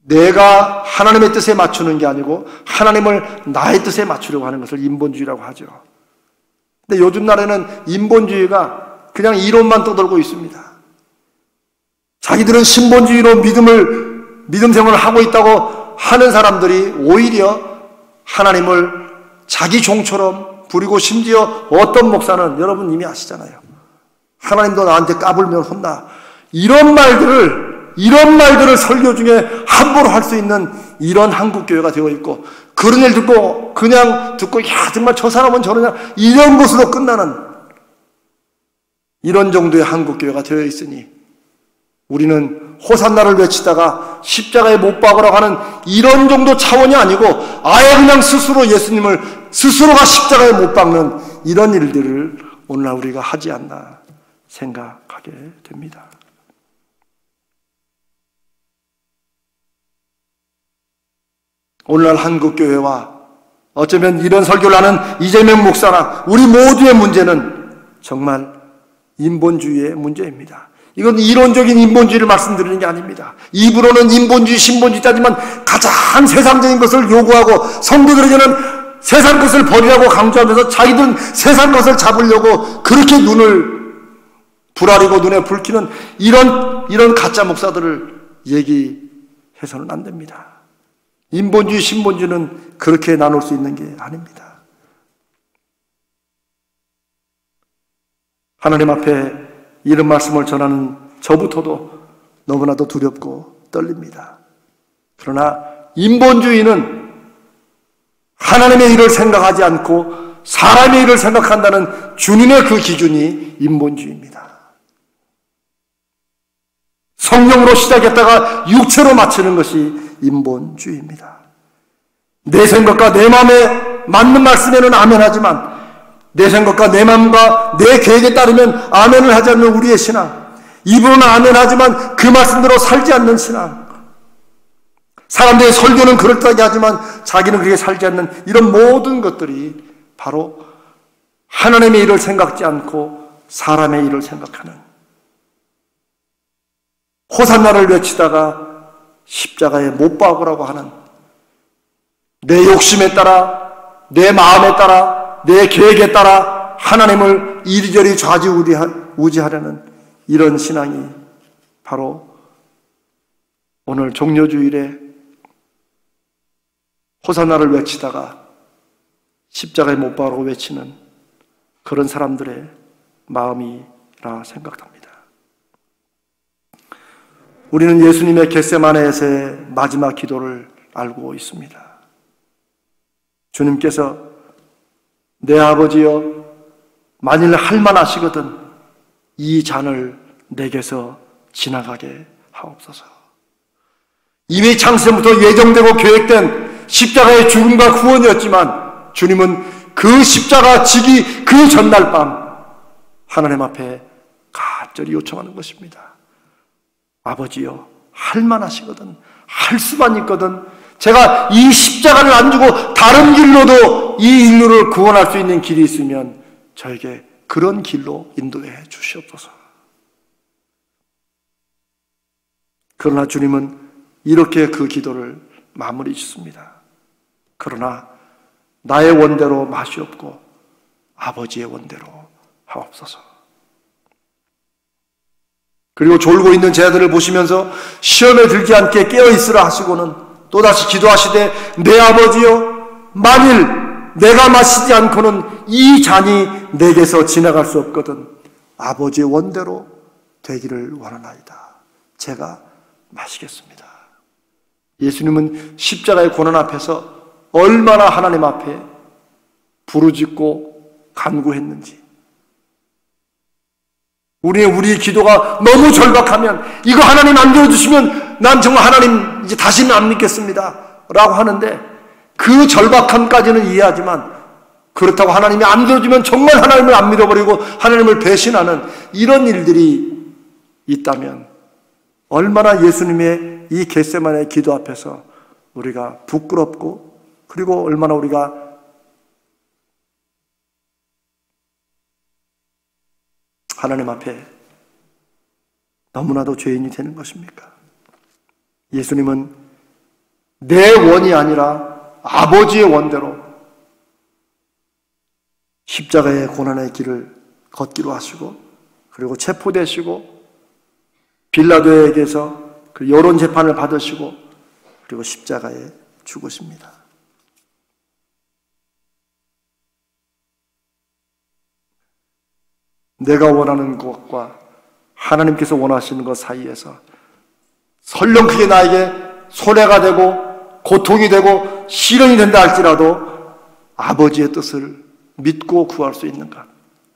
내가 하나님의 뜻에 맞추는 게 아니고 하나님을 나의 뜻에 맞추려고 하는 것을 인본주의라고 하죠. 근데 요즘 날에는 인본주의가 그냥 이론만 떠돌고 있습니다. 자기들은 신본주의로 믿음 생활을 하고 있다고 하는 사람들이 오히려 하나님을 자기 종처럼 부리고, 심지어 어떤 목사는 여러분 이미 아시잖아요. 하나님도 나한테 까불면 혼나. 이런 말들을 설교 중에 함부로 할 수 있는 이런 한국교회가 되어 있고, 그런 일 듣고 그냥 듣고 야 정말 저 사람은 저러냐, 이런 것으로 끝나는 이런 정도의 한국교회가 되어 있으니, 우리는 호산나를 외치다가 십자가에 못 박으라고 하는 이런 정도 차원이 아니고, 아예 그냥 스스로 예수님을 스스로가 십자가에 못 박는 이런 일들을 오늘날 우리가 하지 않나 생각하게 됩니다. 오늘날 한국교회와 어쩌면 이런 설교를 하는 이재명 목사나 우리 모두의 문제는 정말 인본주의의 문제입니다. 이건 이론적인 인본주의를 말씀드리는 게 아닙니다. 입으로는 인본주의, 신본주의 따지만 가장 세상적인 것을 요구하고, 성도들에게는 세상 것을 버리라고 강조하면서 자기들은 세상 것을 잡으려고 그렇게 눈을 부라리고 눈에 불키는 이런 가짜 목사들을 얘기해서는 안 됩니다. 인본주의, 신본주의는 그렇게 나눌 수 있는 게 아닙니다. 하나님 앞에 이런 말씀을 전하는 저부터도 너무나도 두렵고 떨립니다. 그러나 인본주의는 하나님의 일을 생각하지 않고 사람의 일을 생각한다는 주님의 그 기준이 인본주의입니다. 성령으로 시작했다가 육체로 마치는 것이 인본주의입니다. 내 생각과 내 마음에 맞는 말씀에는 아멘하지만, 내 생각과 내 마음과 내 계획에 따르면 아멘을 하지 않는 우리의 신앙, 입으로는 아멘하지만 그 말씀대로 살지 않는 신앙, 사람들의 설교는 그럴듯하게 하지만 자기는 그렇게 살지 않는 이런 모든 것들이 바로 하나님의 일을 생각지 않고 사람의 일을 생각하는, 호산나를 외치다가 십자가에 못 박으라고 하는, 내 욕심에 따라, 내 마음에 따라, 내 계획에 따라 하나님을 이리저리 좌지우지하려는 이런 신앙이 바로 오늘 종려주일에 호산나를 외치다가 십자가에 못 박으라고 외치는 그런 사람들의 마음이라 생각합니다. 우리는 예수님의 겟세마네에서의 마지막 기도를 알고 있습니다. 주님께서 내 아버지여, 만일 할만하시거든 이 잔을 내게서 지나가게 하옵소서. 이미 창세부터 예정되고 계획된 십자가의 죽음과 구원이었지만, 주님은 그 십자가 지기 그 전날 밤 하나님 앞에 간절히 요청하는 것입니다. 아버지여, 할만하시거든, 할 수만 있거든 제가 이 십자가를 안 주고 다른 길로도 이 인류를 구원할 수 있는 길이 있으면 저에게 그런 길로 인도해 주시옵소서. 그러나 주님은 이렇게 그 기도를 마무리 짓습니다. 그러나 나의 원대로 마시옵고 아버지의 원대로 하옵소서. 그리고 졸고 있는 제자들을 보시면서 시험에 들지 않게 깨어있으라 하시고는 또다시 기도하시되, 내 아버지여, 만일 내가 마시지 않고는 이 잔이 내게서 지나갈 수 없거든 아버지의 원대로 되기를 원하나이다. 제가 마시겠습니다. 예수님은 십자가의 고난 앞에서 얼마나 하나님 앞에 부르짖고 간구했는지, 우리의 기도가 너무 절박하면, 이거 하나님 안 들어주시면 난 정말 하나님 이제 다시는 안 믿겠습니다 라고 하는데, 그 절박함까지는 이해하지만 그렇다고 하나님이 안 들어주면 정말 하나님을 안 믿어버리고 하나님을 배신하는 이런 일들이 있다면 얼마나 예수님의 이 겟세마네 기도 앞에서 우리가 부끄럽고, 그리고 얼마나 우리가 하나님 앞에 너무나도 죄인이 되는 것입니까? 예수님은 내 원이 아니라 아버지의 원대로 십자가의 고난의 길을 걷기로 하시고, 그리고 체포되시고 빌라도에게서 그 여론 재판을 받으시고, 그리고 십자가에 죽으십니다. 내가 원하는 것과 하나님께서 원하시는 것 사이에서 설령 그게 나에게 손해가 되고 고통이 되고 시련이 된다 할지라도 아버지의 뜻을 믿고 구할 수 있는 것.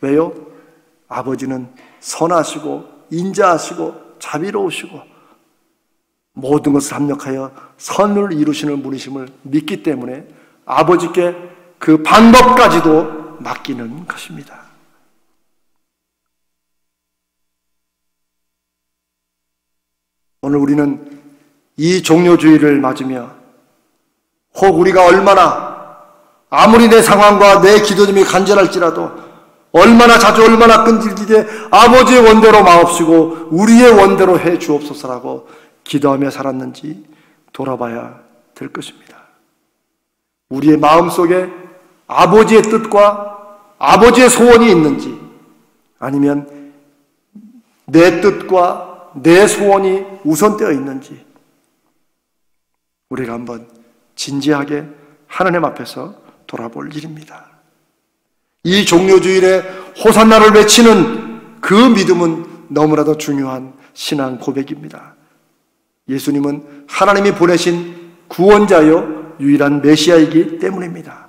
왜요? 아버지는 선하시고 인자하시고 자비로우시고 모든 것을 합력하여 선을 이루시는 분이심을 믿기 때문에 아버지께 그 방법까지도 맡기는 것입니다. 오늘 우리는 이 종료주의를 맞으며 혹 우리가 얼마나 아무리 내 상황과 내 기도님이 간절할지라도 얼마나 자주 얼마나 끈질기게 아버지의 원대로 마옵시고 우리의 원대로 해 주옵소서라고 기도하며 살았는지 돌아봐야 될 것입니다. 우리의 마음속에 아버지의 뜻과 아버지의 소원이 있는지 아니면 내 뜻과 내 소원이 우선되어 있는지 우리가 한번 진지하게 하나님 앞에서 돌아볼 일입니다. 이 종료주일에 호산나를 외치는 그 믿음은 너무나도 중요한 신앙 고백입니다. 예수님은 하나님이 보내신 구원자요 유일한 메시아이기 때문입니다.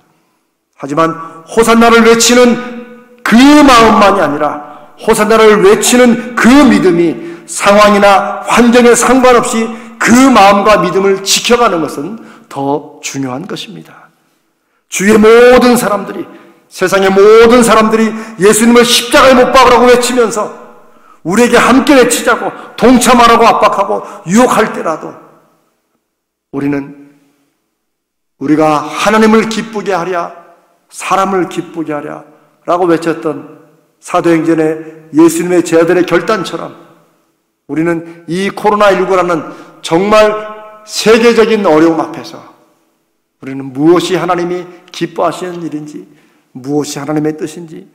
하지만 호산나를 외치는 그 마음만이 아니라 호산나를 외치는 그 믿음이 상황이나 환경에 상관없이 그 마음과 믿음을 지켜가는 것은 더 중요한 것입니다. 주위의 모든 사람들이 세상의 모든 사람들이 예수님을 십자가에 못 박으라고 외치면서 우리에게 함께 외치자고 동참하라고 압박하고 유혹할 때라도 우리는 우리가 하나님을 기쁘게 하랴 사람을 기쁘게 하랴 라고 외쳤던 사도행전의 예수님의 제자들의 결단처럼 우리는 이 코로나19라는 정말 세계적인 어려움 앞에서 우리는 무엇이 하나님이 기뻐하시는 일인지 무엇이 하나님의 뜻인지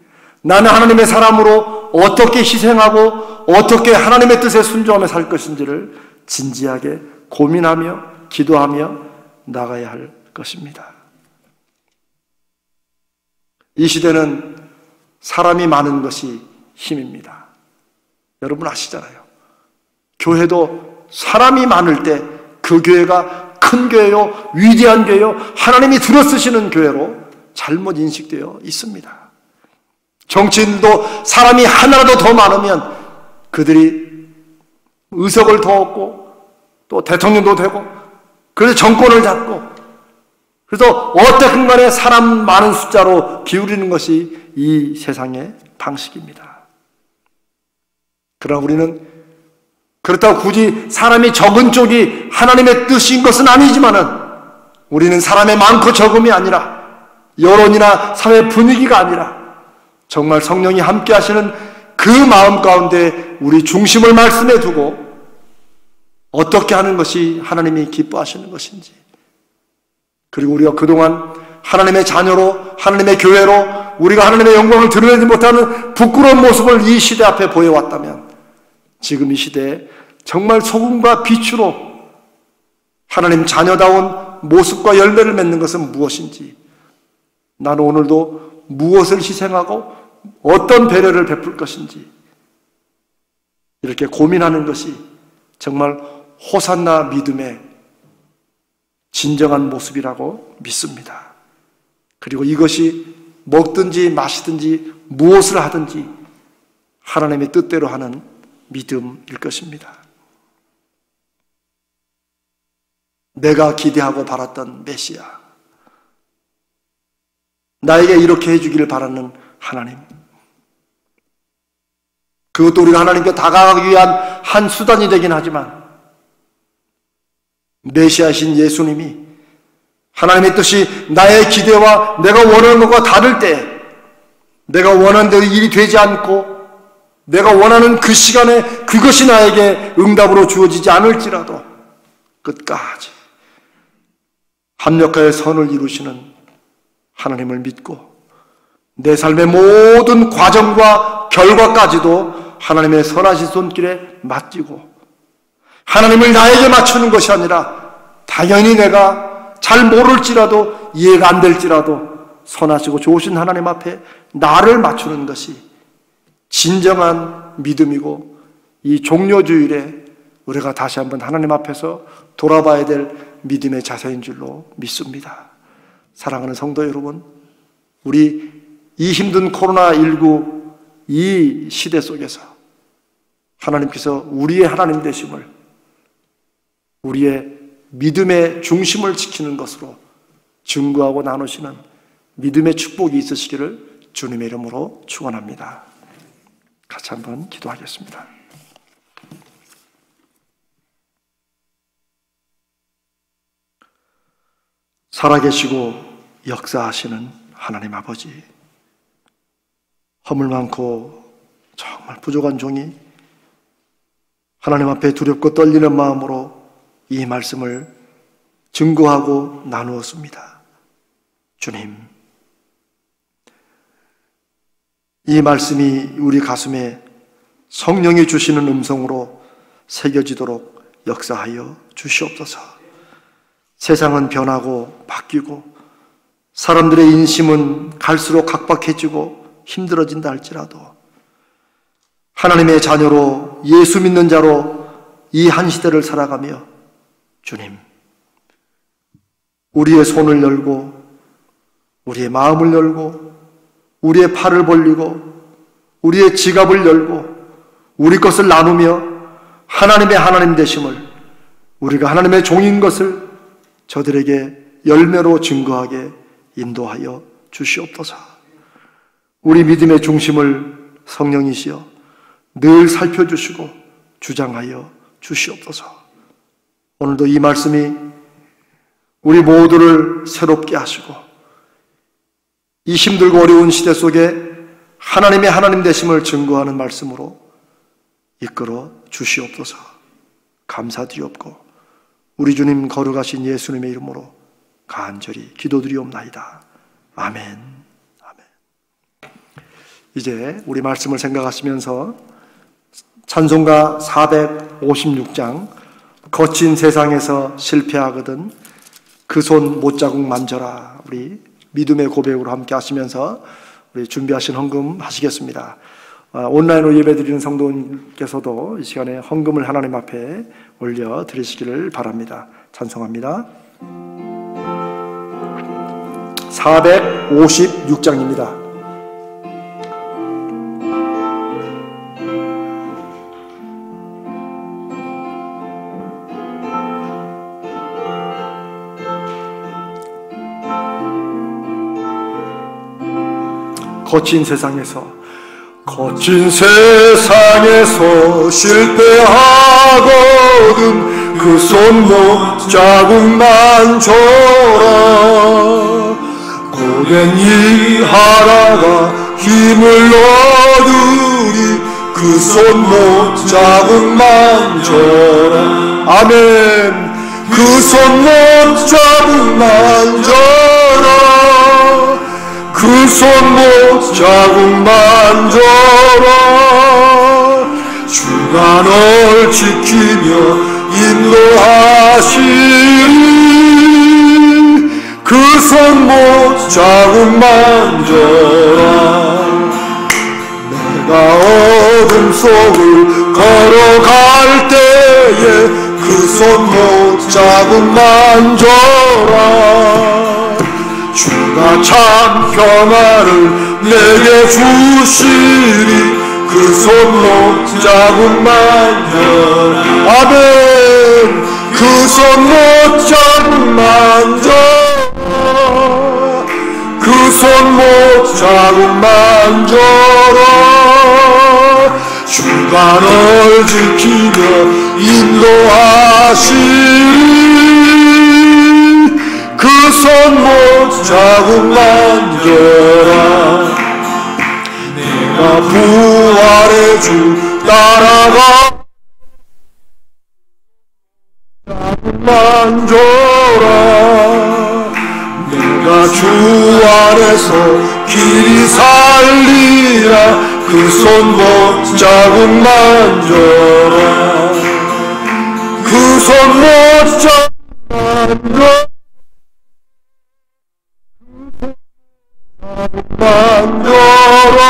나는 하나님의 사람으로 어떻게 희생하고 어떻게 하나님의 뜻에 순종하며 살 것인지를 진지하게 고민하며 기도하며 나가야 할 것입니다. 이 시대는 사람이 많은 것이 힘입니다. 여러분 아시잖아요. 교회도 사람이 많을 때 그 교회가 큰 교회요, 위대한 교회요, 하나님이 들어쓰시는 교회로 잘못 인식되어 있습니다. 정치인도 사람이 하나라도 더 많으면 그들이 의석을 더 얻고 또 대통령도 되고 그래서 정권을 잡고 그래서 어떻든 간에 사람 많은 숫자로 기울이는 것이 이 세상의 방식입니다. 그러나 우리는 그렇다고 굳이 사람이 적은 쪽이 하나님의 뜻인 것은 아니지만은 우리는 사람의 많고 적음이 아니라 여론이나 사회 분위기가 아니라 정말 성령이 함께 하시는 그 마음 가운데 우리 중심을 말씀해 두고 어떻게 하는 것이 하나님이 기뻐하시는 것인지 그리고 우리가 그동안 하나님의 자녀로 하나님의 교회로 우리가 하나님의 영광을 드러내지 못하는 부끄러운 모습을 이 시대 앞에 보여왔다면 지금 이 시대에 정말 소금과 빛으로 하나님 자녀다운 모습과 열매를 맺는 것은 무엇인지 나는 오늘도 무엇을 희생하고 어떤 배려를 베풀 것인지 이렇게 고민하는 것이 정말 호산나 믿음의 진정한 모습이라고 믿습니다. 그리고 이것이 먹든지 마시든지 무엇을 하든지 하나님의 뜻대로 하는 믿음일 것입니다. 내가 기대하고 바랐던 메시아, 나에게 이렇게 해주기를 바라는 하나님, 그것도 우리가 하나님께 다가가기 위한 한 수단이 되긴 하지만 메시아이신 예수님이 하나님의 뜻이 나의 기대와 내가 원하는 것과 다를 때 내가 원하는 대로 일이 되지 않고 내가 원하는 그 시간에 그것이 나에게 응답으로 주어지지 않을지라도 끝까지 합력하여 선을 이루시는 하나님을 믿고 내 삶의 모든 과정과 결과까지도 하나님의 선하신 손길에 맡기고 하나님을 나에게 맞추는 것이 아니라 당연히 내가 잘 모를지라도 이해가 안 될지라도 선하시고 좋으신 하나님 앞에 나를 맞추는 것이 진정한 믿음이고 이 종료주일에 우리가 다시 한번 하나님 앞에서 돌아봐야 될 믿음의 자세인 줄로 믿습니다. 사랑하는 성도 여러분, 우리 이 힘든 코로나19 이 시대 속에서 하나님께서 우리의 하나님 되심을, 우리의 믿음의 중심을 지키는 것으로 증거하고 나누시는 믿음의 축복이 있으시기를 주님의 이름으로 축원합니다. 같이 한번 기도하겠습니다. 살아계시고 역사하시는 하나님 아버지, 허물 많고 정말 부족한 종이 하나님 앞에 두렵고 떨리는 마음으로 이 말씀을 증거하고 나누었습니다. 주님, 이 말씀이 우리 가슴에 성령이 주시는 음성으로 새겨지도록 역사하여 주시옵소서. 세상은 변하고 바뀌고 사람들의 인심은 갈수록 각박해지고 힘들어진다 할지라도 하나님의 자녀로 예수 믿는 자로 이 한 시대를 살아가며 주님, 우리의 손을 열고 우리의 마음을 열고 우리의 팔을 벌리고 우리의 지갑을 열고 우리 것을 나누며 하나님의 하나님 되심을, 우리가 하나님의 종인 것을 저들에게 열매로 증거하게 인도하여 주시옵소서. 우리 믿음의 중심을 성령이시여 늘 살펴주시고 주장하여 주시옵소서. 오늘도 이 말씀이 우리 모두를 새롭게 하시고 이 힘들고 어려운 시대 속에 하나님의 하나님 되심을 증거하는 말씀으로 이끌어 주시옵소서. 감사드리옵고 우리 주님 거룩하신 예수님의 이름으로 간절히 기도드리옵나이다. 아멘. 아멘. 이제 우리 말씀을 생각하시면서 찬송가 456장 거친 세상에서 실패하거든 그 손 못자국 만져라, 우리 믿음의 고백으로 함께 하시면서 우리 준비하신 헌금 하시겠습니다. 온라인으로 예배드리는 성도님께서도 이 시간에 헌금을 하나님 앞에 올려 드리시기를 바랍니다. 찬송합니다. 456장입니다. 거친 세상에서 실패하거든 그 손목 자국만 줘라. 고된 일 하다가 힘을 얻으리 그 손목 자국만 줘라. 아멘. 그 손목 자국만 줘라. 그 손목 자국만 줘라. 주가 널 지키며 인도하시리. 그 손목 자국만 줘라. 내가 어둠 속을 걸어갈 때에 그 손목 자국만 줘라. 주가 참 평화를 내게 주시리. 그 손목 자국만 줘라. 아멘. 그 손목 자국만 줘라. 그 손목 자국만 줘라. 주가 널 지키며 인도하시리. 그 손목 자국만 줘라. 내가 부활의 주 따라가 자국만 줘라. 내가 주 안에서 길이 살리라. 그 손목 자국만 줘라. 그 손목 자국만 줘라. 만져라.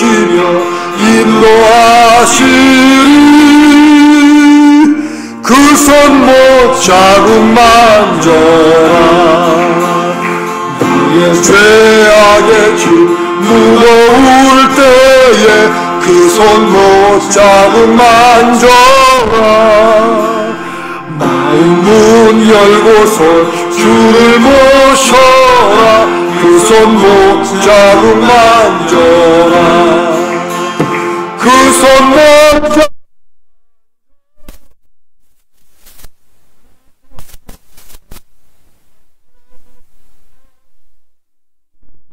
지키며 인도하시리. 그 손 못 자국 만져라. 너의 죄악의 길 무거울 때에 그 손 못 자국 만져라. 마음 문 열고서 주를 모셔라. 그 손 못 자국 만져라. 그 손 못 자국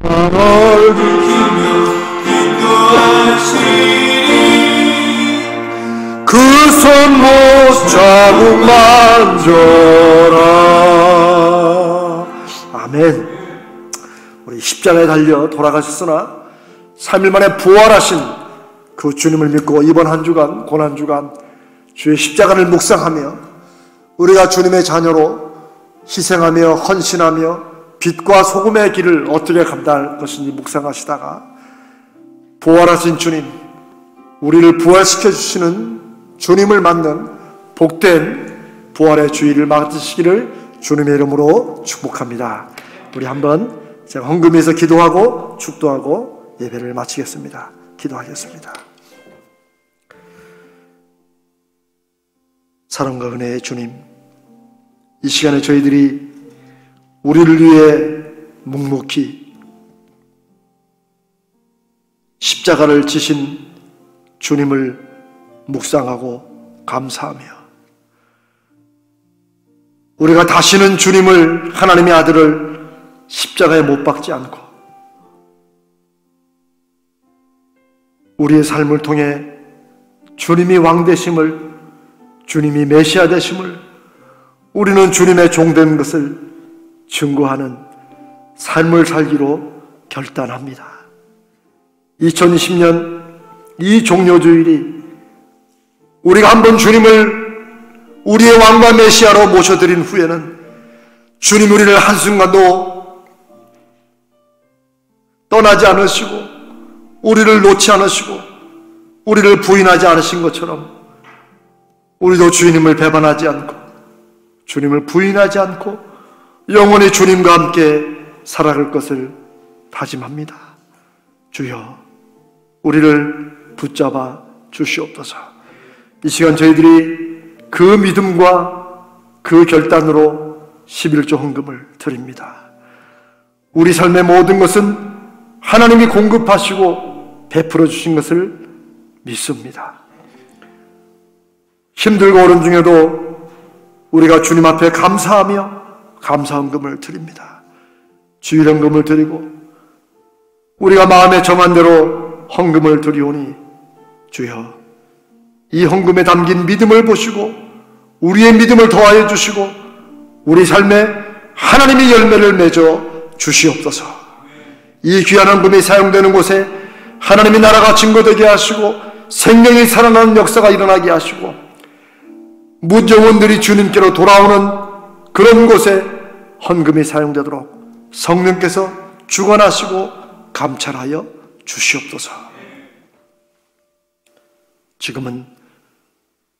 나를 지키며 인도하시리. 그 손 못 자국 만져라. 아멘. 우리 십자가에 달려 돌아가셨으나 3일 만에 부활하신 그 주님을 믿고 이번 한 주간, 고난 주간 주의 십자가를 묵상하며 우리가 주님의 자녀로 희생하며 헌신하며 빛과 소금의 길을 어떻게 감당할 것인지 묵상하시다가 부활하신 주님, 우리를 부활시켜 주시는 주님을 맞는 복된 부활의 주일을 맞으시기를 주님의 이름으로 축복합니다. 우리 한번 제가 헌금해서 기도하고 축도하고 예배를 마치겠습니다. 기도하겠습니다. 사랑과 은혜의 주님, 이 시간에 저희들이 우리를 위해 묵묵히 십자가를 지신 주님을 묵상하고 감사하며 우리가 다시는 주님을, 하나님의 아들을 십자가에 못 박지 않고 우리의 삶을 통해 주님이 왕 되심을, 주님이 메시아 되심을, 우리는 주님의 종된 것을 증거하는 삶을 살기로 결단합니다. 2020년 이 종료주일이 우리가 한번 주님을 우리의 왕과 메시아로 모셔드린 후에는 주님 우리를 한순간도 떠나지 않으시고 우리를 놓지 않으시고 우리를 부인하지 않으신 것처럼 우리도 주님을 배반하지 않고 주님을 부인하지 않고 영원히 주님과 함께 살아갈 것을 다짐합니다. 주여, 우리를 붙잡아 주시옵소서. 이 시간 저희들이 그 믿음과 그 결단으로 11조 헌금을 드립니다. 우리 삶의 모든 것은 하나님이 공급하시고 베풀어 주신 것을 믿습니다. 힘들고 어려운 중에도 우리가 주님 앞에 감사하며 감사헌금을 드립니다. 주일헌금을 드리고 우리가 마음에 정한 대로 헌금을 드리오니 주여, 이 헌금에 담긴 믿음을 보시고 우리의 믿음을 더하여 주시고 우리 삶에 하나님의 열매를 맺어 주시옵소서. 이 귀한 헌금이 사용되는 곳에 하나님의 나라가 증거되게 하시고 생명이 살아나는 역사가 일어나게 하시고 무정원들이 주님께로 돌아오는 그런 곳에 헌금이 사용되도록 성령께서 주관하시고 감찰하여 주시옵소서. 지금은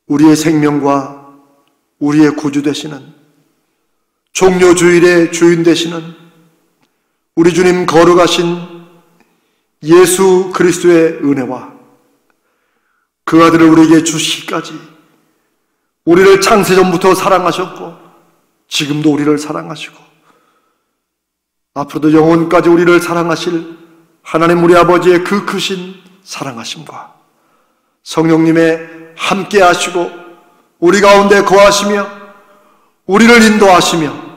우리의 생명과 우리의 구주 되시는 종료주일의 주인 되시는 우리 주님 거룩하신 예수 그리스도의 은혜와 그 아들을 우리에게 주시기까지 우리를 창세전부터 사랑하셨고 지금도 우리를 사랑하시고 앞으로도 영원까지 우리를 사랑하실 하나님 우리 아버지의 그 크신 사랑하심과 성령님의 함께 하시고 우리 가운데 거하시며 우리를 인도하시며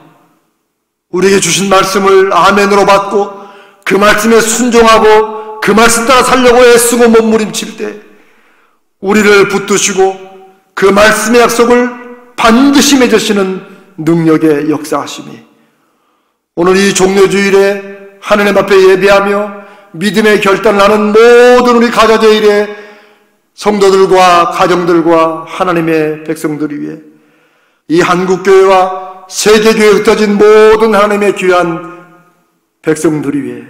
우리에게 주신 말씀을 아멘으로 받고 그 말씀에 순종하고 그 말씀 따라 살려고 애쓰고 몸부림칠 때 우리를 붙드시고 그 말씀의 약속을 반드시 맺으시는 능력의 역사하심이 오늘 이 종료주일에 하나님 앞에 예배하며 믿음의 결단을 하는 모든 우리 가자제일의 성도들과 가정들과 하나님의 백성들을 위해 이 한국교회와 세계교회에 흩어진 모든 하나님의 귀한 백성들을 위해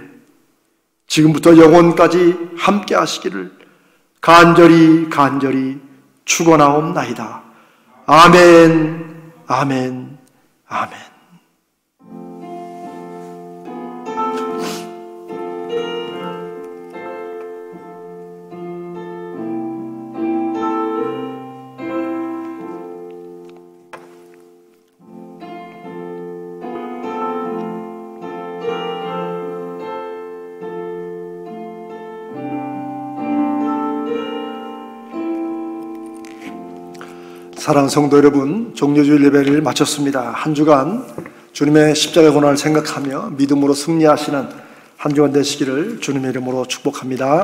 지금부터 영원까지 함께 하시기를 간절히 축원하옵나이다. 아멘, 아멘, 아멘. 사랑하는 성도 여러분, 종려주일 예배를 마쳤습니다. 한 주간 주님의 십자가 고난을 생각하며 믿음으로 승리하시는 한 주간 되시기를 주님의 이름으로 축복합니다.